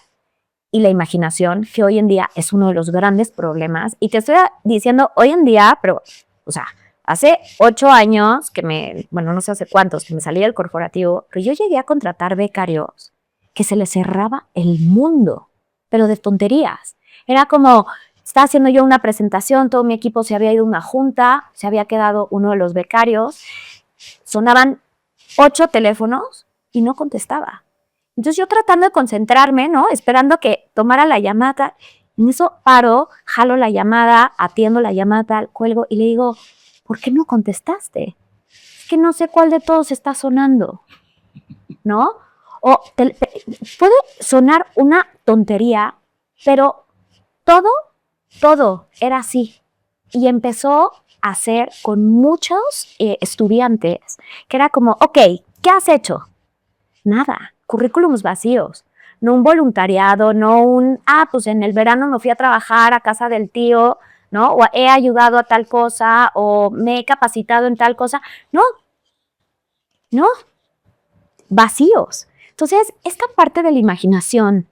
y la imaginación, que hoy en día es uno de los grandes problemas. Y te estoy diciendo hoy en día, pero, o sea, hace 8 años no sé hace cuántos, que me salí del corporativo, pero yo llegué a contratar becarios que se les cerraba el mundo, pero de tonterías. Era como, estaba haciendo yo una presentación, todo mi equipo se había ido a una junta, se había quedado uno de los becarios, sonaban 8 teléfonos y no contestaba. Entonces yo tratando de concentrarme, ¿no? Esperando que tomara la llamada. En eso paro, jalo la llamada, atiendo la llamada, cuelgo y le digo, ¿por qué no contestaste? Es que no sé cuál de todos está sonando, ¿no? O puede sonar una tontería, pero todo era así. Y empezó a hacer con muchos estudiantes, que era como, ok, ¿qué has hecho? Nada, currículums vacíos, no un voluntariado, no pues en el verano me fui a trabajar a casa del tío, ¿no? O he ayudado a tal cosa, o me he capacitado en tal cosa. No, vacíos. Entonces, esta parte de la imaginación,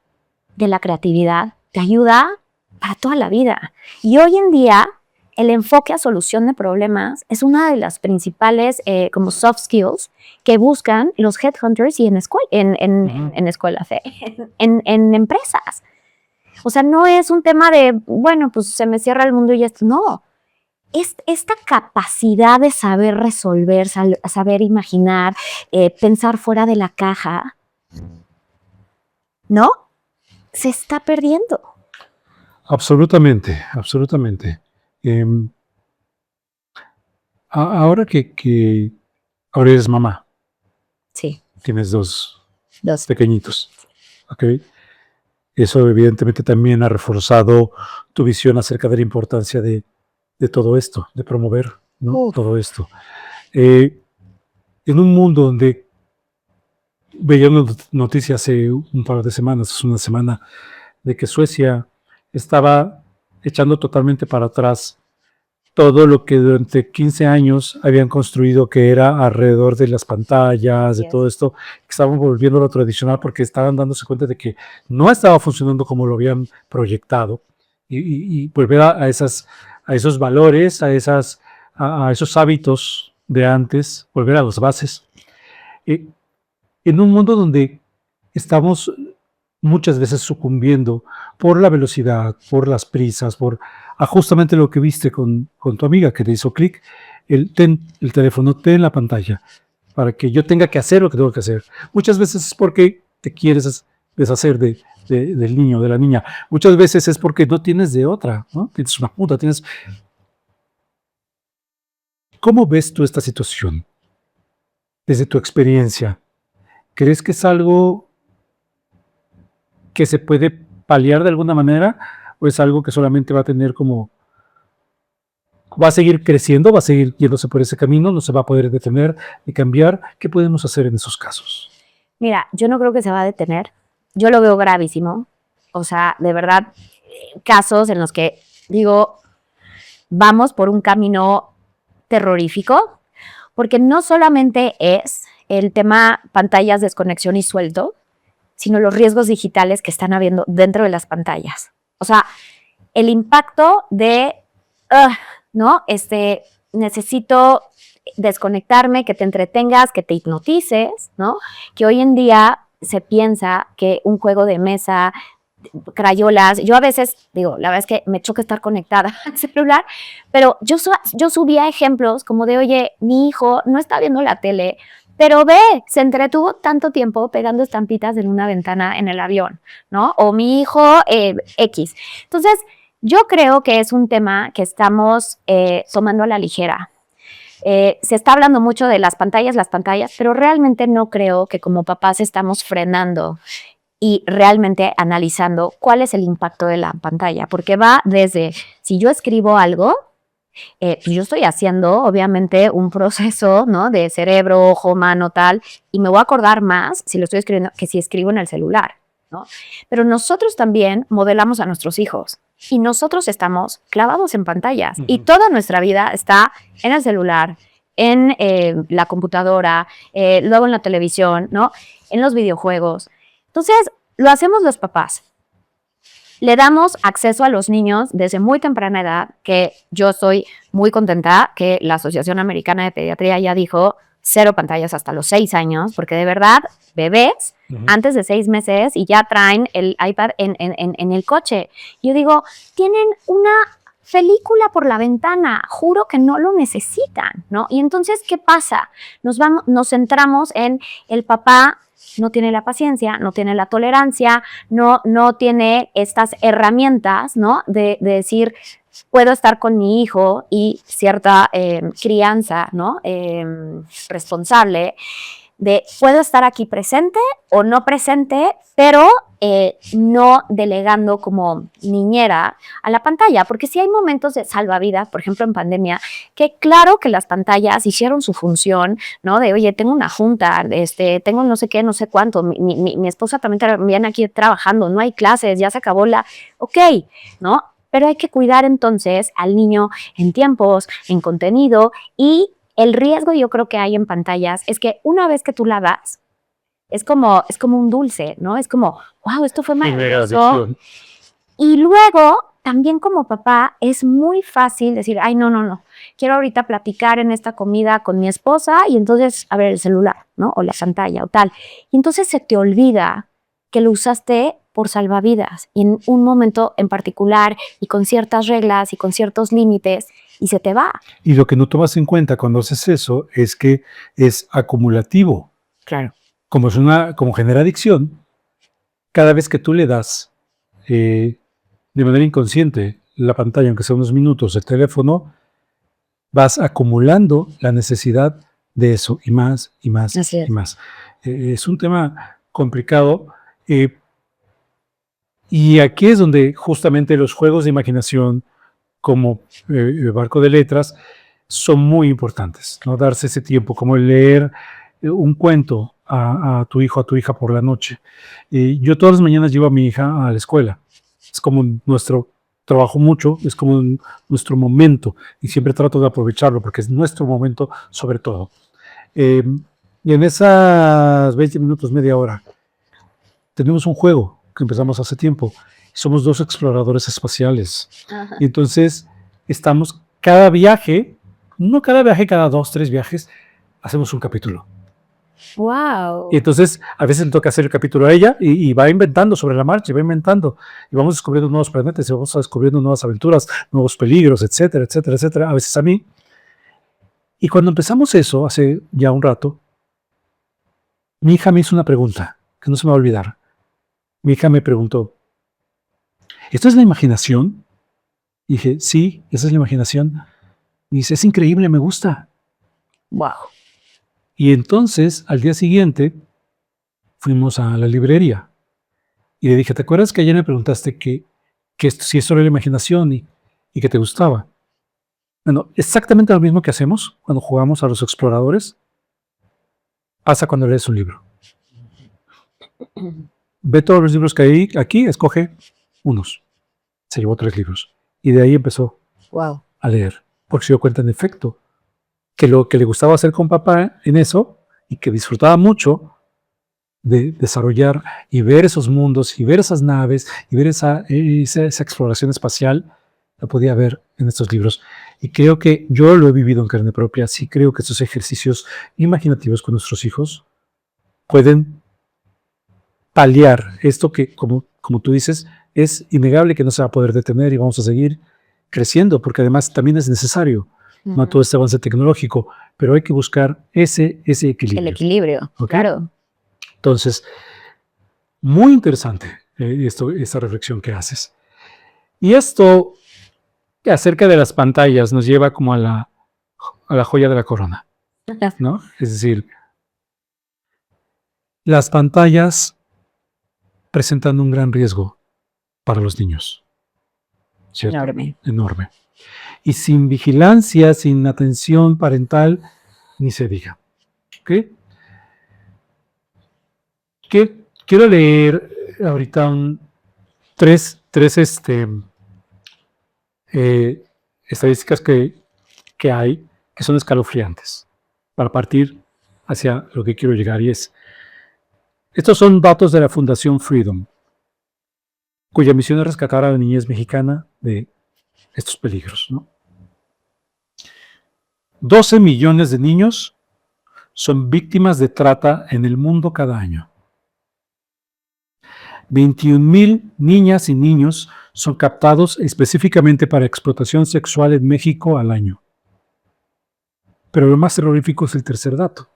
de la creatividad, te ayuda para toda la vida. Y hoy en día, el enfoque a solución de problemas es una de las principales como soft skills que buscan los headhunters y en empresas. O sea, no es un tema de, bueno, pues se me cierra el mundo y esto. No, es esta capacidad de saber resolver, saber imaginar, pensar fuera de la caja, ¿no? Se está perdiendo. Absolutamente, absolutamente. Ahora que ahora eres mamá, Sí, tienes dos dos. pequeñitos, ¿ok? Eso evidentemente también ha reforzado tu visión acerca de la importancia de todo esto, de promover, ¿no? Uf. Todo esto. En un mundo donde veía una noticia hace un par de semanas, una semana, de que Suecia estaba echando totalmente para atrás todo lo que durante 15 años habían construido, que era alrededor de las pantallas, de Yes. todo esto, que estaban volviendo a lo tradicional porque estaban dándose cuenta de que no estaba funcionando como lo habían proyectado y volver a esos valores, a esos hábitos de antes, volver a las bases. Eh, en un mundo donde estamos muchas veces sucumbiendo por la velocidad, por las prisas, por justamente lo que viste con tu amiga que te hizo clic, ten el teléfono, ten la pantalla, para que yo tenga que hacer lo que tengo que hacer. Muchas veces es porque te quieres deshacer del niño, de la niña. Muchas veces es porque no tienes de otra, ¿no? Tienes una puta, tienes... ¿Cómo ves tú esta situación desde tu experiencia? ¿Crees que es algo que se puede paliar de alguna manera o es algo que solamente va a tener como, va a seguir creciendo, va a seguir yéndose por ese camino, no se va a poder detener ni cambiar? ¿Qué podemos hacer en esos casos? Mira, yo no creo que se va a detener. Yo lo veo gravísimo. O sea, de verdad, casos en los que digo, vamos por un camino terrorífico, porque no solamente es el tema pantallas, desconexión y sueldo, sino los riesgos digitales que están habiendo dentro de las pantallas. O sea, el impacto de, ¿no? Necesito desconectarme, que te entretengas, que te hipnotices, ¿no? Que hoy en día se piensa que un juego de mesa, crayolas, yo a veces digo, la verdad es que me choca estar conectada al celular, pero yo subía ejemplos como de, oye, mi hijo no está viendo la tele, pero ve, se entretuvo tanto tiempo pegando estampitas en una ventana en el avión, ¿no? O mi hijo X. Entonces, yo creo que es un tema que estamos tomando a la ligera. Se está hablando mucho de las pantallas, pero realmente no creo que como papás estamos frenando y realmente analizando cuál es el impacto de la pantalla, porque va desde, si yo escribo algo, pues yo estoy haciendo obviamente un proceso, ¿no? De cerebro, ojo, mano, tal, y me voy a acordar más si lo estoy escribiendo que si escribo en el celular, ¿no? Pero nosotros también modelamos a nuestros hijos y nosotros estamos clavados en pantallas y toda nuestra vida está en el celular, en la computadora, luego en la televisión, ¿no? En los videojuegos. Entonces, lo hacemos los papás. Le damos acceso a los niños desde muy temprana edad, que yo estoy muy contenta que la Asociación Americana de Pediatría ya dijo 0 pantallas hasta los 6 años, porque de verdad, bebés antes de 6 meses y ya traen el iPad en el coche. Yo digo, tienen una película por la ventana, juro que no lo necesitan, ¿no? Y entonces, ¿qué pasa? Nos centramos en el papá no tiene la paciencia, no tiene la tolerancia, no tiene estas herramientas, ¿no? De decir, puedo estar con mi hijo y cierta crianza, ¿no? Responsable, de puedo estar aquí presente o no presente, pero no delegando como niñera a la pantalla, porque sí hay momentos de salvavidas, por ejemplo en pandemia, que claro que las pantallas hicieron su función, ¿no? De, oye, tengo una junta, tengo no sé qué, no sé cuánto, mi esposa también viene aquí trabajando, no hay clases, ya se acabó ok, ¿no? Pero hay que cuidar entonces al niño en tiempos, en contenido y el riesgo yo creo que hay en pantallas es que una vez que tú la das, es como un dulce, ¿no? Es como, wow, esto fue maravilloso. Y luego, también como papá, es muy fácil decir, ay, no, quiero ahorita platicar en esta comida con mi esposa y entonces, a ver, el celular, ¿no? O la pantalla o tal. Y entonces se te olvida que lo usaste por salvavidas y en un momento en particular y con ciertas reglas y con ciertos límites y se te va. Y lo que no tomas en cuenta cuando haces eso es que es acumulativo. Claro. Como genera adicción, cada vez que tú le das de manera inconsciente la pantalla, aunque sea unos minutos, el teléfono, vas acumulando la necesidad de eso y más y más Así es. y más. Es un tema complicado y aquí es donde justamente los juegos de imaginación como Barco de Letras son muy importantes, ¿no? Darse ese tiempo, como leer un cuento a tu hijo, a tu hija por la noche. Yo todas las mañanas llevo a mi hija a la escuela. Es como nuestro trabajo mucho, es como nuestro momento y siempre trato de aprovecharlo porque es nuestro momento sobre todo. Y en esas 20 minutos, media hora, tenemos un juego que empezamos hace tiempo. Somos dos exploradores espaciales. Ajá. Y entonces estamos cada viaje, no cada viaje, cada 2, 3 viajes, hacemos un capítulo. Wow. Y entonces a veces le toca hacer el capítulo a ella y va inventando sobre la marcha, y va inventando. Y vamos descubriendo nuevos planetas, y vamos descubriendo nuevas aventuras, nuevos peligros, etcétera, etcétera, etcétera. A veces a mí. Y cuando empezamos eso, hace ya un rato, mi hija me hizo una pregunta que no se me va a olvidar. Mi hija me preguntó, ¿esto es la imaginación? Y dije, sí, esa es la imaginación. Y dice, es increíble, me gusta. Wow. Y entonces, al día siguiente, fuimos a la librería. Y le dije, ¿te acuerdas que ayer me preguntaste si esto era la imaginación y que te gustaba? Bueno, exactamente lo mismo que hacemos cuando jugamos a los exploradores, pasa cuando lees un libro. Ve todos los libros que hay aquí, escoge unos. Se llevó 3 libros. Y de ahí empezó Wow. a leer. Porque se dio cuenta, en efecto, que lo que le gustaba hacer con papá en eso, y que disfrutaba mucho de desarrollar y ver esos mundos, y ver esas naves, y ver esa exploración espacial, la podía ver en estos libros. Y creo que yo lo he vivido en carne propia. Sí creo que estos ejercicios imaginativos con nuestros hijos pueden paliar esto que, como tú dices, es innegable que no se va a poder detener y vamos a seguir creciendo, porque además también es necesario, no todo este avance tecnológico, pero hay que buscar ese equilibrio. El equilibrio, ¿Okay? claro. Entonces, muy interesante esta reflexión que haces. Y esto acerca de las pantallas nos lleva como a la joya de la corona, ¿no? Es decir, las pantallas presentan un gran riesgo para los niños. ¿Cierto? Enorme. Enorme. Y sin vigilancia, sin atención parental, ni se diga. ¿Ok? Quiero leer ahorita tres estadísticas que hay que son escalofriantes para partir hacia lo que quiero llegar, y estos son datos de la Fundación Freedom, cuya misión es rescatar a la niñez mexicana de estos peligros, ¿no? 12 millones de niños son víctimas de trata en el mundo cada año. 21,000 niñas y niños son captados específicamente para explotación sexual en México al año. Pero lo más terrorífico es el tercer dato.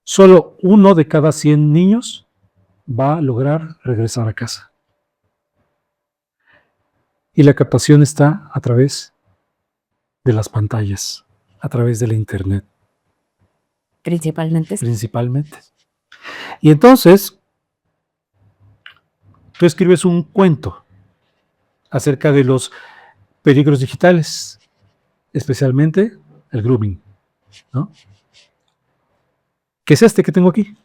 Solo 1 de cada 100 niños va a lograr regresar a casa. Y la captación está a través de las pantallas, a través de la internet. Principalmente. Principalmente. Y entonces, tú escribes un cuento acerca de los peligros digitales, especialmente el grooming, ¿no? ¿Qué es este que tengo aquí?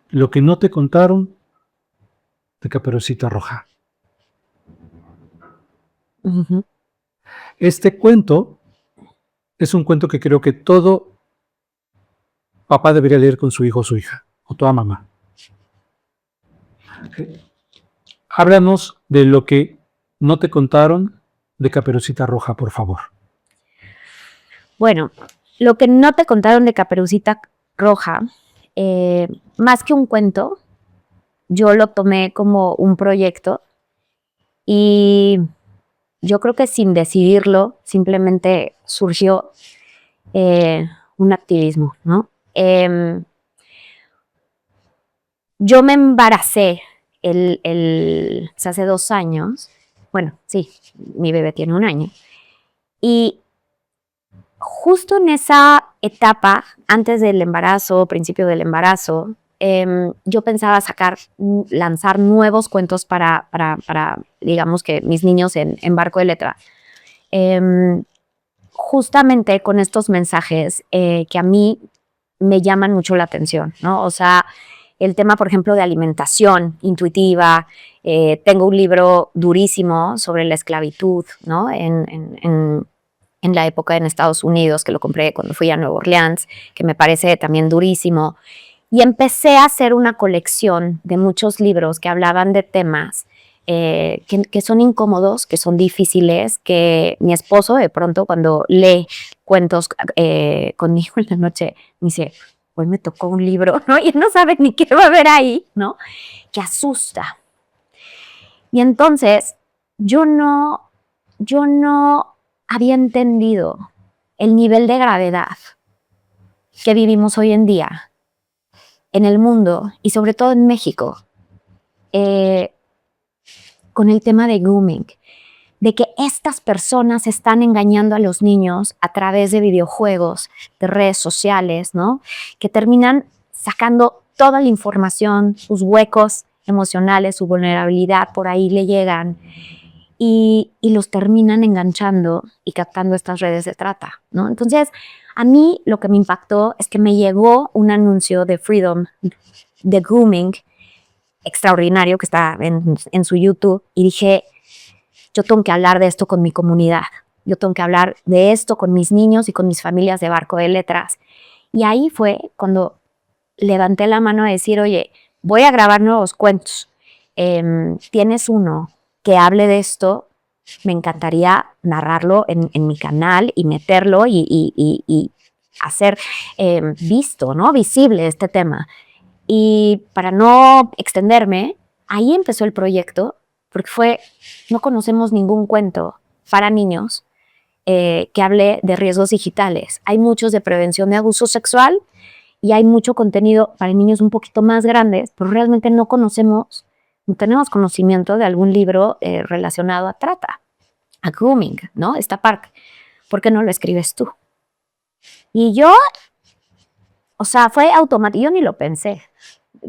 Lo que no te contaron de Caperucita Roja. Uh-huh. Este cuento es un cuento que creo que todo papá debería leer con su hijo o su hija, o toda mamá. Háblanos de lo que no te contaron de Caperucita Roja, por favor. Bueno, lo que no te contaron de Caperucita Roja, más que un cuento, yo lo tomé como un proyecto y yo creo que sin decidirlo, simplemente surgió un activismo, ¿no? yo me embaracé hace 2 años. Bueno, sí, mi bebé tiene 1 año. Y justo en esa etapa, antes del embarazo, principio del embarazo, yo pensaba lanzar nuevos cuentos para, digamos que mis niños en Barco de Letra. Justamente con estos mensajes que a mí me llaman mucho la atención, ¿no? O sea, el tema, por ejemplo, de alimentación intuitiva. Tengo un libro durísimo sobre la esclavitud, ¿no? En la época en Estados Unidos, que lo compré cuando fui a Nueva Orleans, que me parece también durísimo. Y empecé a hacer una colección de muchos libros que hablaban de temas que son incómodos, que son difíciles, que mi esposo de pronto cuando lee cuentos conmigo en la noche me dice, hoy me tocó un libro, ¿no? Y no sabe ni qué va a haber ahí, ¿no? Que asusta. Y entonces yo no había entendido el nivel de gravedad que vivimos hoy en día en el mundo y sobre todo en México con el tema de grooming, de que estas personas están engañando a los niños a través de videojuegos, de redes sociales, ¿no? Que terminan sacando toda la información, sus huecos emocionales, su vulnerabilidad, por ahí le llegan y los terminan enganchando y captando estas redes de trata, ¿no? Entonces, a mí lo que me impactó es que me llegó un anuncio de Freedom de grooming extraordinario que está en su YouTube y dije, yo tengo que hablar de esto con mi comunidad, yo tengo que hablar de esto con mis niños y con mis familias de Barco de Letras. Y ahí fue cuando levanté la mano a decir, oye, voy a grabar nuevos cuentos. ¿Tienes uno que hable de esto? Me encantaría narrarlo en mi canal y meterlo y hacer visto, ¿no? Visible este tema. Y para no extenderme, ahí empezó el proyecto, porque no conocemos ningún cuento para niños que hable de riesgos digitales. Hay muchos de prevención de abuso sexual y hay mucho contenido para niños un poquito más grandes, pero realmente no tenemos conocimiento de algún libro relacionado a trata, a grooming, ¿no? Esta parte. ¿Por qué no lo escribes tú? Y yo, o sea, fue automático, yo ni lo pensé.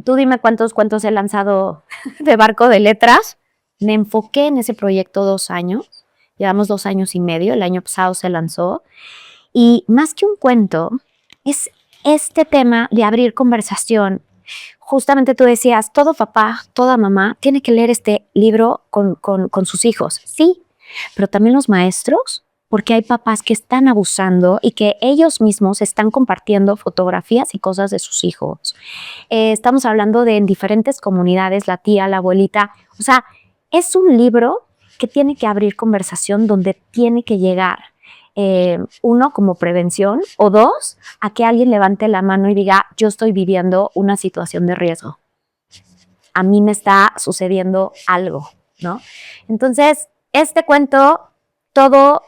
Tú dime cuántos cuentos he lanzado de Barco de Letras. Me enfoqué en ese proyecto 2 años. Llevamos 2 años y medio. El año pasado se lanzó. Y más que un cuento, es este tema de abrir conversación. Justamente tú decías, todo papá, toda mamá tiene que leer este libro con sus hijos. Sí, pero también los maestros, porque hay papás que están abusando y que ellos mismos están compartiendo fotografías y cosas de sus hijos. Estamos hablando de en diferentes comunidades, la tía, la abuelita. O sea, es un libro que tiene que abrir conversación donde tiene que llegar. Uno, como prevención, o 2, a que alguien levante la mano y diga, yo estoy viviendo una situación de riesgo. A mí me está sucediendo algo, ¿no? Entonces, este cuento, todo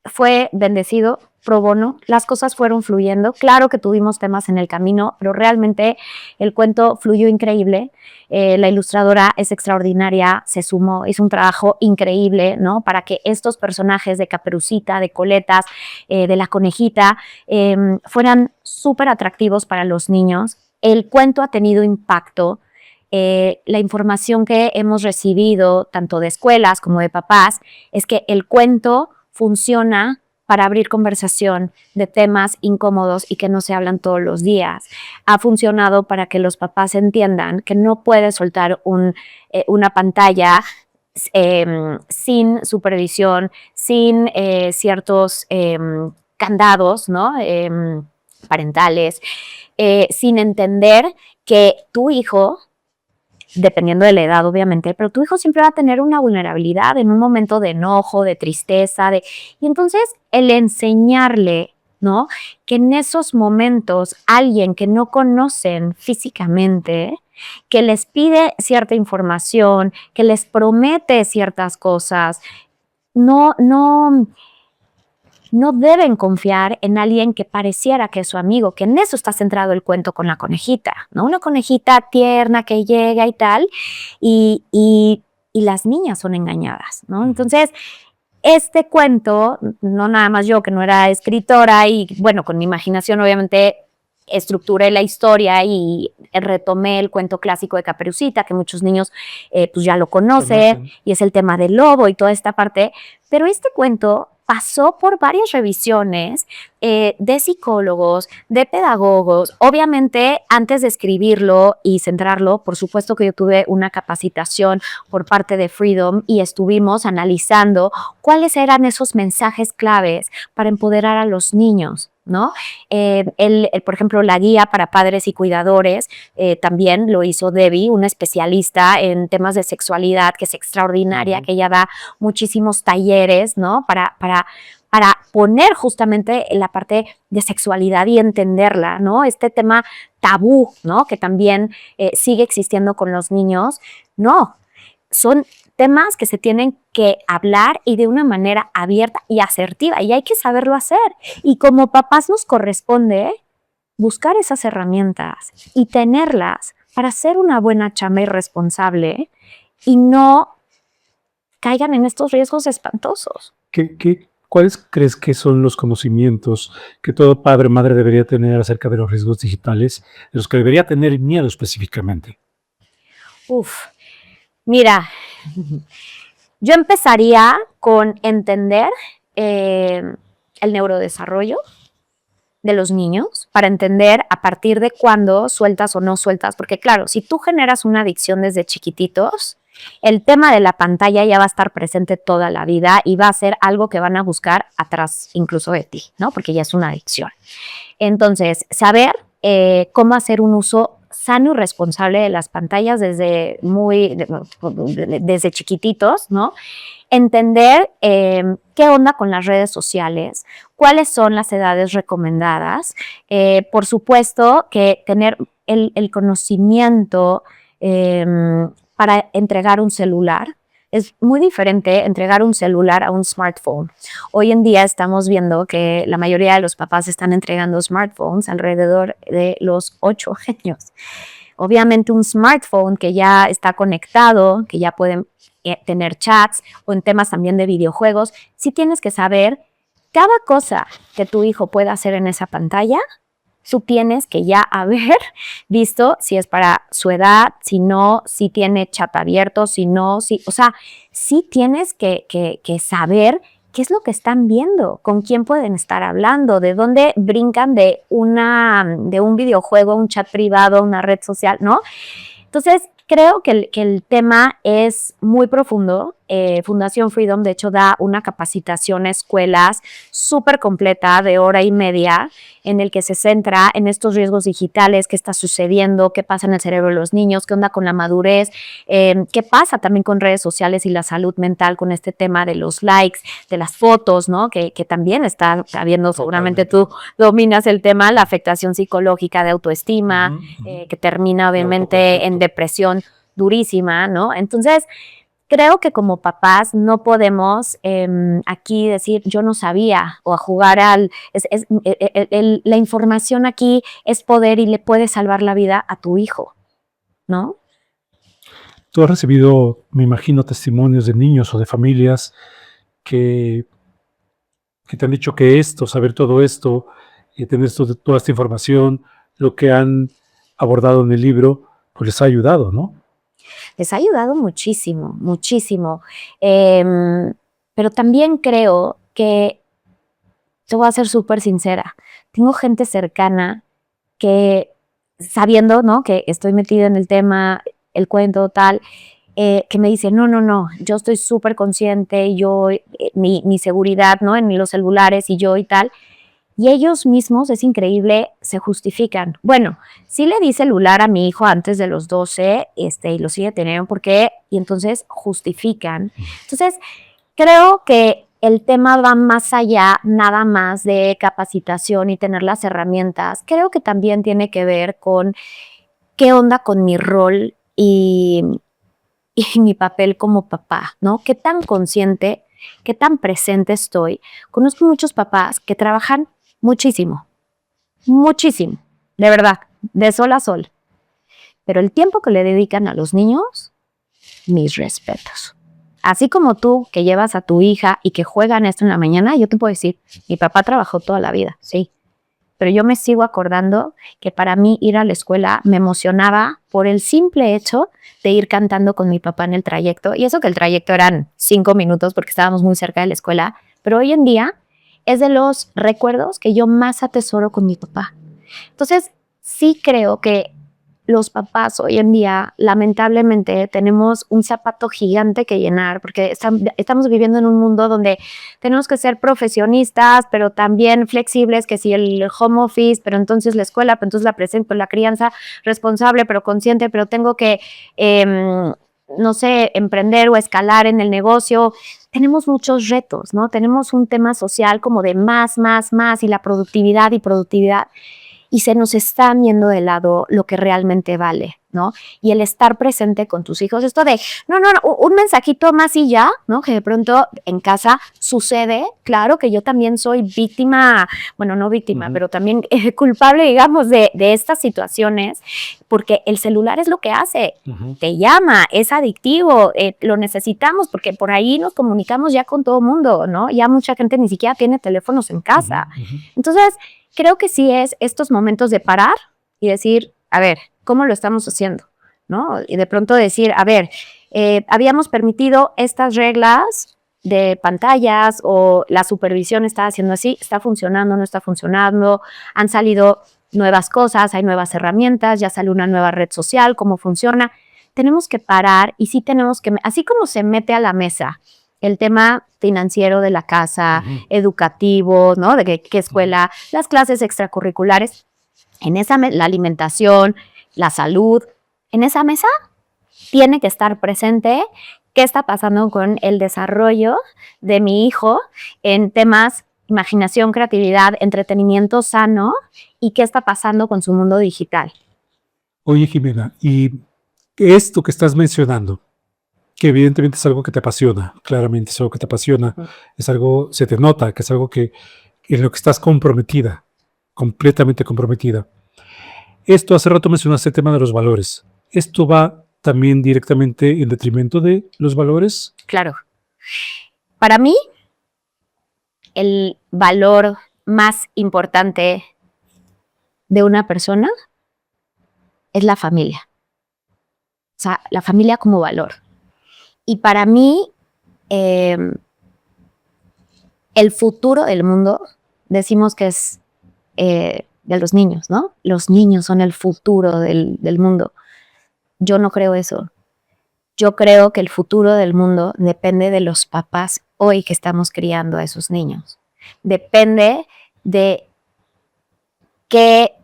fue bendecido, pro bono, las cosas fueron fluyendo. Claro que tuvimos temas en el camino, pero realmente el cuento fluyó increíble. La ilustradora es extraordinaria, se sumó, hizo un trabajo increíble, ¿no? Para que estos personajes de Caperucita, de Coletas, de la conejita, fueran súper atractivos para los niños. El cuento ha tenido impacto. La información que hemos recibido, tanto de escuelas como de papás, es que el cuento funciona para abrir conversación de temas incómodos y que no se hablan todos los días. Ha funcionado para que los papás entiendan que no puedes soltar una pantalla sin supervisión, sin ciertos candados, ¿no? Parentales, sin entender que tu hijo, dependiendo de la edad, obviamente, pero tu hijo siempre va a tener una vulnerabilidad en un momento de enojo, de tristeza, y entonces el enseñarle, ¿no? Que en esos momentos alguien que no conocen físicamente, que les pide cierta información, que les promete ciertas cosas, no no deben confiar en alguien que pareciera que es su amigo, que en eso está centrado el cuento con la conejita, ¿no? Una conejita tierna que llega y tal, y las niñas son engañadas, ¿no? Entonces, este cuento, no nada más yo, que no era escritora, y bueno, con mi imaginación obviamente estructuré la historia y retomé el cuento clásico de Caperucita, que muchos niños pues ya lo conocen, y es el tema del lobo y toda esta parte, pero este cuento pasó por varias revisiones de psicólogos, de pedagogos. Obviamente, antes de escribirlo y centrarlo, por supuesto que yo tuve una capacitación por parte de Freedom y estuvimos analizando cuáles eran esos mensajes claves para empoderar a los niños, ¿no? Por ejemplo, la guía para padres y cuidadores también lo hizo Debbie, una especialista en temas de sexualidad que es extraordinaria, que ella da muchísimos talleres, ¿no? Para poner justamente la parte de sexualidad y entenderla, ¿no? Este tema tabú, ¿no? Que también sigue existiendo con los niños. No, son temas que se tienen que hablar y de una manera abierta y asertiva, y hay que saberlo hacer. Y como papás nos corresponde buscar esas herramientas y tenerlas para hacer una buena chamba y responsable y no caigan en estos riesgos espantosos. ¿Cuáles crees que son los conocimientos que todo padre o madre debería tener acerca de los riesgos digitales, de los que debería tener miedo específicamente? Mira, yo empezaría con entender el neurodesarrollo de los niños, para entender a partir de cuándo sueltas o no sueltas, porque claro, si tú generas una adicción desde chiquititos, el tema de la pantalla ya va a estar presente toda la vida y va a ser algo que van a buscar atrás incluso de ti, ¿no? Porque ya es una adicción. Entonces, saber cómo hacer un uso sano y responsable de las pantallas desde chiquititos, ¿no? Entender qué onda con las redes sociales, cuáles son las edades recomendadas. Por supuesto que tener el conocimiento para entregar un celular. Es muy diferente entregar un celular a un smartphone. Hoy en día estamos viendo que la mayoría de los papás están entregando smartphones alrededor de los 8 años. Obviamente un smartphone que ya está conectado, que ya pueden tener chats o en temas también de videojuegos, sí tienes que saber cada cosa que tu hijo pueda hacer en esa pantalla. Tú tienes que ya haber visto si es para su edad, si no, si tiene chat abierto, si no, si, o sea, sí tienes que saber qué es lo que están viendo, con quién pueden estar hablando, de dónde brincan de un videojuego, un chat privado, una red social, ¿no? Entonces, creo que el tema es muy profundo. Fundación Freedom, de hecho, da una capacitación a escuelas súper completa de 1 hora y media en el que se centra en estos riesgos digitales, qué está sucediendo, qué pasa en el cerebro de los niños, qué onda con la madurez, qué pasa también con redes sociales y la salud mental con este tema de los likes, de las fotos, ¿no? Que también está habiendo, seguramente tú dominas el tema, la afectación psicológica de autoestima, que termina obviamente en depresión durísima, ¿no? Entonces, creo que como papás no podemos aquí decir yo no sabía o a jugar la información aquí es poder y le puede salvar la vida a tu hijo, ¿no? Tú has recibido, me imagino, testimonios de niños o de familias que te han dicho que saber todo esto, tener toda esta información, lo que han abordado en el libro, pues les ha ayudado, ¿no? Les ha ayudado muchísimo, muchísimo. Pero también creo que, te voy a ser súper sincera, tengo gente cercana que, sabiendo, ¿no?, que estoy metida en el tema, el cuento, tal, que me dice, no, yo estoy súper consciente, yo, mi seguridad, ¿no?, en los celulares y yo y tal. Y ellos mismos, es increíble, se justifican. Bueno, sí le di celular a mi hijo antes de los 12, y lo sigue teniendo, ¿por qué? Y entonces justifican. Entonces, creo que el tema va más allá, nada más de capacitación y tener las herramientas. Creo que también tiene que ver con qué onda con mi rol y mi papel como papá, ¿no? ¿Qué tan consciente qué tan presente estoy. Conozco muchos papás que trabajan muchísimo, muchísimo, de verdad, de sol a sol. Pero el tiempo que le dedican a los niños, mis respetos. Así como tú que llevas a tu hija y que juegan esto en la mañana, yo te puedo decir, mi papá trabajó toda la vida, sí. Pero yo me sigo acordando que para mí ir a la escuela me emocionaba por el simple hecho de ir cantando con mi papá en el trayecto. Y eso que el trayecto eran 5 minutos porque estábamos muy cerca de la escuela. Pero hoy en día es de los recuerdos que yo más atesoro con mi papá. Entonces, sí creo que los papás hoy en día, lamentablemente, tenemos un zapato gigante que llenar porque estamos viviendo en un mundo donde tenemos que ser profesionistas, pero también flexibles, que si el home office, pero entonces la escuela, pero entonces la presencia, la crianza responsable, pero consciente, pero tengo que, no sé, emprender o escalar en el negocio. Tenemos muchos retos, ¿no? Tenemos un tema social como de más, y la productividad y productividad. Y se nos está viendo de lado lo que realmente vale, ¿no? Y el estar presente con tus hijos, esto de, no, un mensajito más y ya, ¿no? Que de pronto en casa sucede, claro que yo también soy víctima, bueno, no víctima, pero también culpable, digamos, de estas situaciones, porque el celular es lo que hace, te llama, es adictivo, lo necesitamos, porque por ahí nos comunicamos ya con todo mundo, ¿no? Ya mucha gente ni siquiera tiene teléfonos en casa. Entonces, creo que sí es estos momentos de parar y decir, a ver, ¿cómo lo estamos haciendo? ¿No? Y de pronto decir, a ver, habíamos permitido estas reglas de pantallas o la supervisión está haciendo así, está funcionando, no está funcionando, han salido nuevas cosas, hay nuevas herramientas, ya sale una nueva red social, cómo funciona. Tenemos que parar y sí tenemos que, así como se mete a la mesa el tema financiero de la casa, educativo, ¿no? De qué escuela, las clases extracurriculares, en esa la alimentación, la salud, en esa mesa tiene que estar presente qué está pasando con el desarrollo de mi hijo en temas imaginación, creatividad, entretenimiento sano y qué está pasando con su mundo digital. Oye, Jimena, y esto que estás mencionando, que evidentemente es algo que te apasiona, claramente es algo que te apasiona, es algo, se te nota, que es algo que en lo que estás comprometida, completamente comprometida. Esto, hace rato mencionaste el tema de los valores. ¿Esto va también directamente en detrimento de los valores? Claro. Para mí, el valor más importante de una persona es la familia. O sea, la familia como valor. Y para mí, el futuro del mundo, decimos que es de los niños, ¿no? Los niños son el futuro del mundo. Yo no creo eso. Yo creo que el futuro del mundo depende de los papás hoy que estamos criando a esos niños. Depende de qué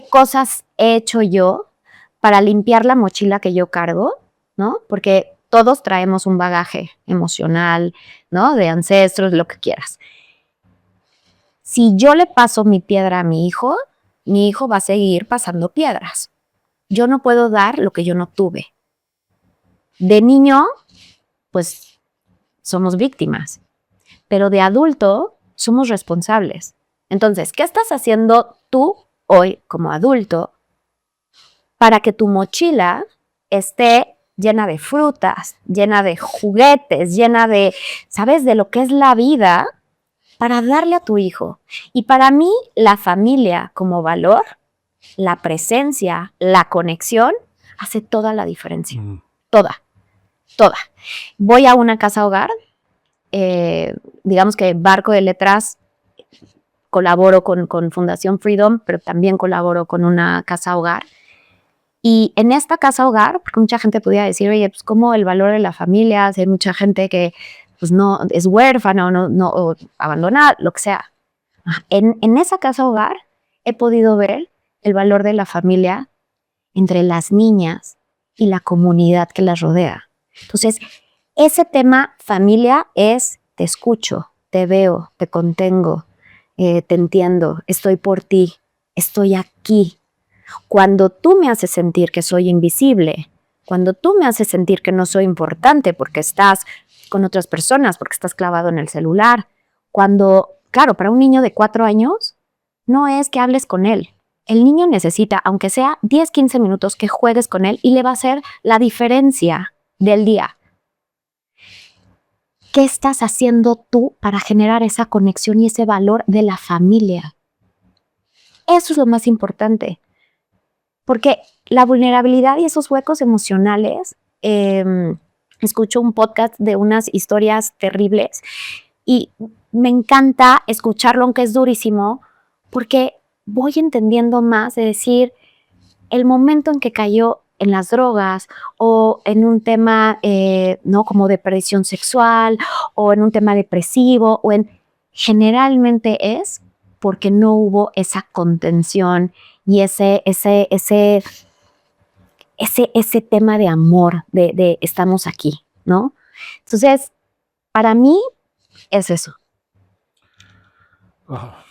cosas he hecho yo para limpiar la mochila que yo cargo, ¿no? Porque todos traemos un bagaje emocional, ¿no? De ancestros, lo que quieras. Si yo le paso mi piedra a mi hijo va a seguir pasando piedras. Yo no puedo dar lo que yo no tuve. De niño, pues, somos víctimas. Pero de adulto, somos responsables. Entonces, ¿qué estás haciendo tú hoy como adulto para que tu mochila esté llena de frutas, llena de juguetes, llena de, ¿sabes?, de lo que es la vida, para darle a tu hijo? Y para mí, la familia como valor, la presencia, la conexión, hace toda la diferencia. Toda. Voy a una casa hogar, digamos que Barco de Letras, colaboro con Fundación Freedom, pero también colaboro con una casa hogar. Y en esta casa hogar, porque mucha gente podría decir, oye, pues ¿cómo el valor de la familia? Si hay mucha gente que pues no es huérfano, no o abandonada, lo que sea. En esa casa hogar he podido ver el valor de la familia entre las niñas y la comunidad que las rodea. Entonces, ese tema familia es te escucho, te veo, te contengo, te entiendo, estoy por ti, estoy aquí. Cuando tú me haces sentir que soy invisible, cuando tú me haces sentir que no soy importante porque estás con otras personas porque estás clavado en el celular. Cuando, claro, para un niño de 4 años, no es que hables con él. El niño necesita, aunque sea 10, 15 minutos, que juegues con él y le va a hacer la diferencia del día. ¿Qué estás haciendo tú para generar esa conexión y ese valor de la familia? Eso es lo más importante. Porque la vulnerabilidad y esos huecos emocionales, escucho un podcast de unas historias terribles y me encanta escucharlo, aunque es durísimo, porque voy entendiendo más de decir, el momento en que cayó en las drogas o en un tema, ¿no? Como de perdición sexual o en un tema depresivo generalmente es porque no hubo esa contención y ese tema de amor, de estamos aquí, ¿no? Entonces, para mí es eso. Ah.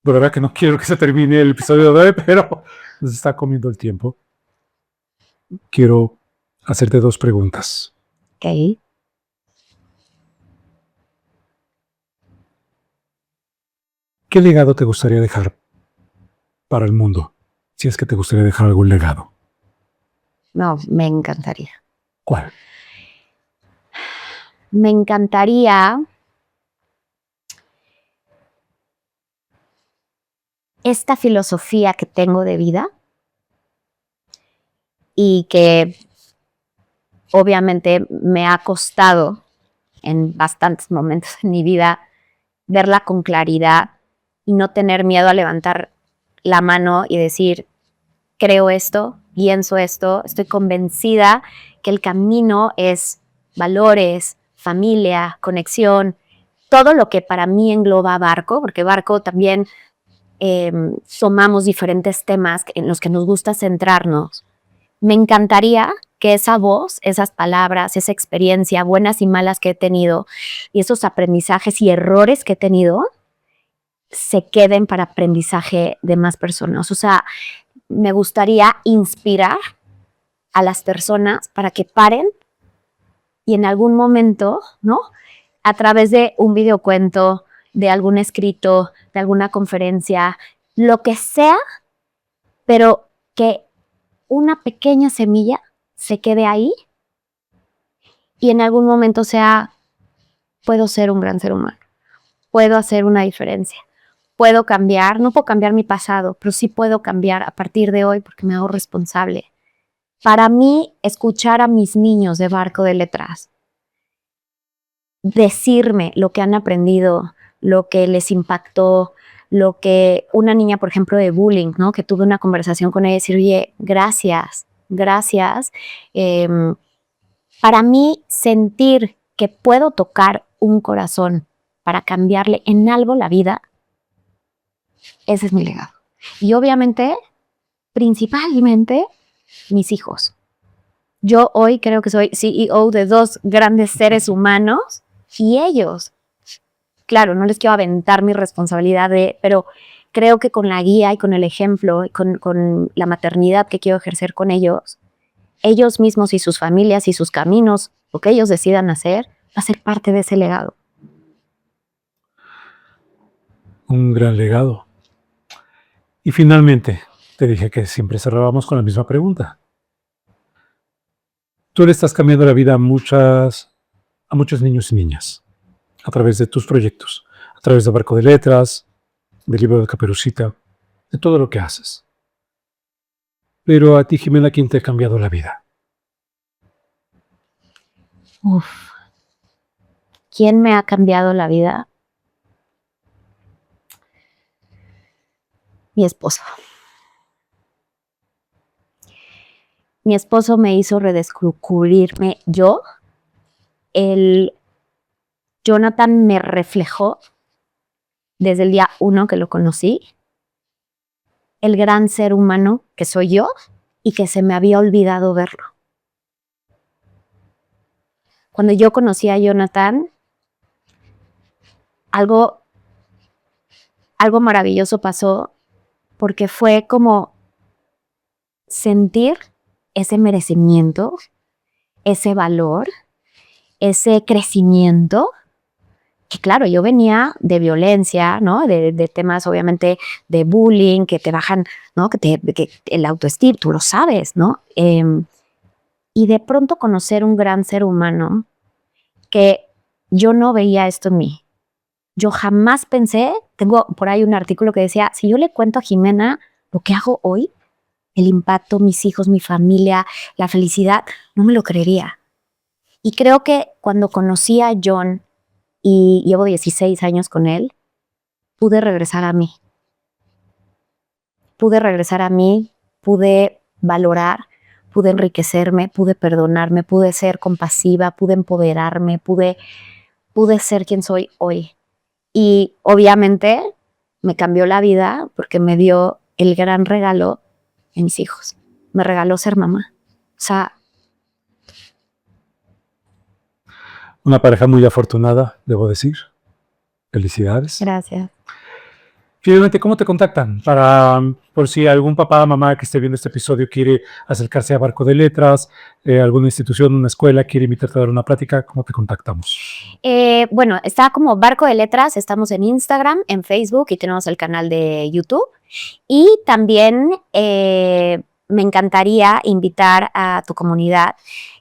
De verdad que no quiero que se termine el episodio de hoy, pero nos está comiendo el tiempo. Quiero hacerte 2 preguntas. Ok. ¿Qué legado te gustaría dejar para el mundo? Si es que te gustaría dejar algún legado. No, me encantaría. ¿Cuál? Me encantaría esta filosofía que tengo de vida y que obviamente me ha costado en bastantes momentos en mi vida verla con claridad y no tener miedo a levantar la mano y decir, creo esto, pienso esto, estoy convencida que el camino es valores, familia, conexión, todo lo que para mí engloba Barco, porque Barco también sumamos diferentes temas en los que nos gusta centrarnos. Me encantaría que esa voz, esas palabras, esa experiencia, buenas y malas que he tenido, y esos aprendizajes y errores que he tenido, se queden para aprendizaje de más personas. O sea, me gustaría inspirar a las personas para que paren y en algún momento, ¿no? A través de un videocuento, de algún escrito, de alguna conferencia, lo que sea, pero que una pequeña semilla se quede ahí y en algún momento sea, puedo ser un gran ser humano, puedo hacer una diferencia, puedo cambiar, no puedo cambiar mi pasado, pero sí puedo cambiar a partir de hoy porque me hago responsable. Para mí, escuchar a mis niños de Barco de Letras decirme lo que han aprendido, lo que les impactó, lo que una niña, por ejemplo, de bullying, ¿no? Que tuve una conversación con ella y decir, oye, gracias, gracias. Para mí, sentir que puedo tocar un corazón para cambiarle en algo la vida, ese es mi legado. Y obviamente, principalmente, mis hijos. Yo hoy creo que soy CEO de 2 grandes seres humanos y ellos, claro, no les quiero aventar mi responsabilidad pero creo que con la guía y con el ejemplo y con la maternidad que quiero ejercer con ellos mismos y sus familias y sus caminos, lo que ellos decidan hacer, va a ser parte de ese legado. Un gran legado. Y finalmente, te dije que siempre cerrábamos con la misma pregunta. Tú le estás cambiando la vida a muchos niños y niñas a través de tus proyectos, a través de Barco de Letras, del libro de Caperucita, de todo lo que haces. Pero a ti, Jimena, ¿quién te ha cambiado la vida? Uf. ¿Quién me ha cambiado la vida? Mi esposo. Mi esposo me hizo redescubrirme yo. Jonathan me reflejó desde el día 1 que lo conocí, el gran ser humano que soy yo y que se me había olvidado verlo. Cuando yo conocí a Jonathan, algo maravilloso pasó porque fue como sentir ese merecimiento, ese valor, ese crecimiento, que claro, yo venía de violencia, ¿no? De temas obviamente de bullying, que te bajan, ¿no? Que el autoestima, tú lo sabes, ¿no? Y de pronto conocer un gran ser humano que yo no veía esto en mí. Yo jamás pensé, tengo por ahí un artículo que decía, si yo le cuento a Jimena lo que hago hoy, el impacto, mis hijos, mi familia, la felicidad, no me lo creería. Y creo que cuando conocí a John y llevo 16 años con él, pude regresar a mí. Pude regresar a mí, pude valorar, pude enriquecerme, pude perdonarme, pude ser compasiva, pude empoderarme, pude ser quien soy hoy. Y obviamente me cambió la vida porque me dio el gran regalo de mis hijos. Me regaló ser mamá. O sea, Una pareja muy afortunada, debo decir. Felicidades. gracias. Finalmente, ¿cómo te contactan? Por si algún papá o mamá que esté viendo este episodio quiere acercarse a Barco de Letras, alguna institución, una escuela, quiere invitarte a dar una plática, ¿cómo te contactamos? Bueno, está como Barco de Letras, estamos en Instagram, en Facebook y tenemos el canal de YouTube. Y también me encantaría invitar a tu comunidad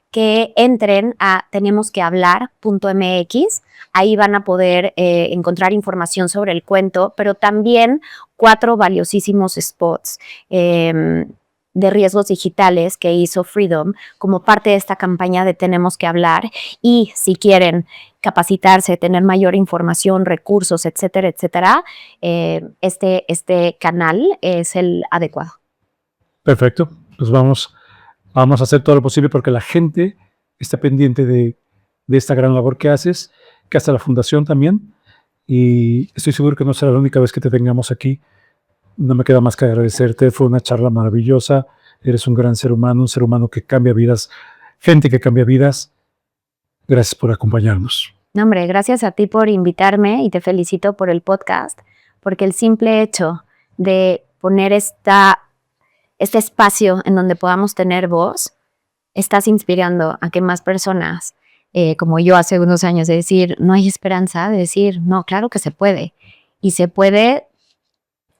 que entren a tenemosquehablar.mx. Ahí van a poder encontrar información sobre el cuento, pero también 4 valiosísimos spots de riesgos digitales que hizo Freedom como parte de esta campaña de Tenemos que Hablar. Y si quieren capacitarse, tener mayor información, recursos, etcétera, etcétera, este canal es el adecuado. Perfecto. Pues vamos a hacer todo lo posible porque la gente está pendiente de esta gran labor que haces, que hace la fundación también. Y estoy seguro que no será la única vez que te tengamos aquí. No me queda más que agradecerte. Fue una charla maravillosa. Eres un gran ser humano, un ser humano que cambia vidas, gente que cambia vidas. Gracias por acompañarnos. No, hombre, gracias a ti por invitarme y te felicito por el podcast, porque el simple hecho de poner este espacio en donde podamos tener voz, estás inspirando a que más personas, como yo hace unos años, de decir, no hay esperanza, de decir, no, claro que se puede. Y se puede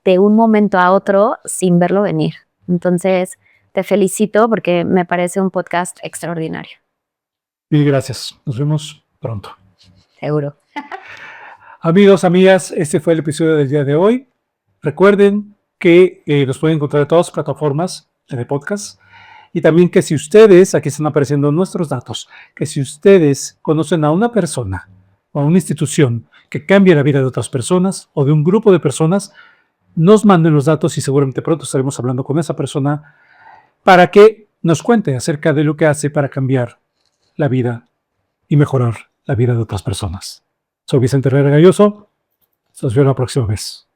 de un momento a otro sin verlo venir. Entonces, te felicito porque me parece un podcast extraordinario. Mil gracias. Nos vemos pronto. Seguro. Amigos, amigas, este fue el episodio del día de hoy. Recuerden que los pueden encontrar en todas las plataformas de podcast. Y también que si ustedes, aquí están apareciendo nuestros datos, que si ustedes conocen a una persona o a una institución que cambie la vida de otras personas o de un grupo de personas, nos manden los datos y seguramente pronto estaremos hablando con esa persona para que nos cuente acerca de lo que hace para cambiar la vida y mejorar la vida de otras personas. Soy Vicente Herrera Galloso. Nos vemos la próxima vez.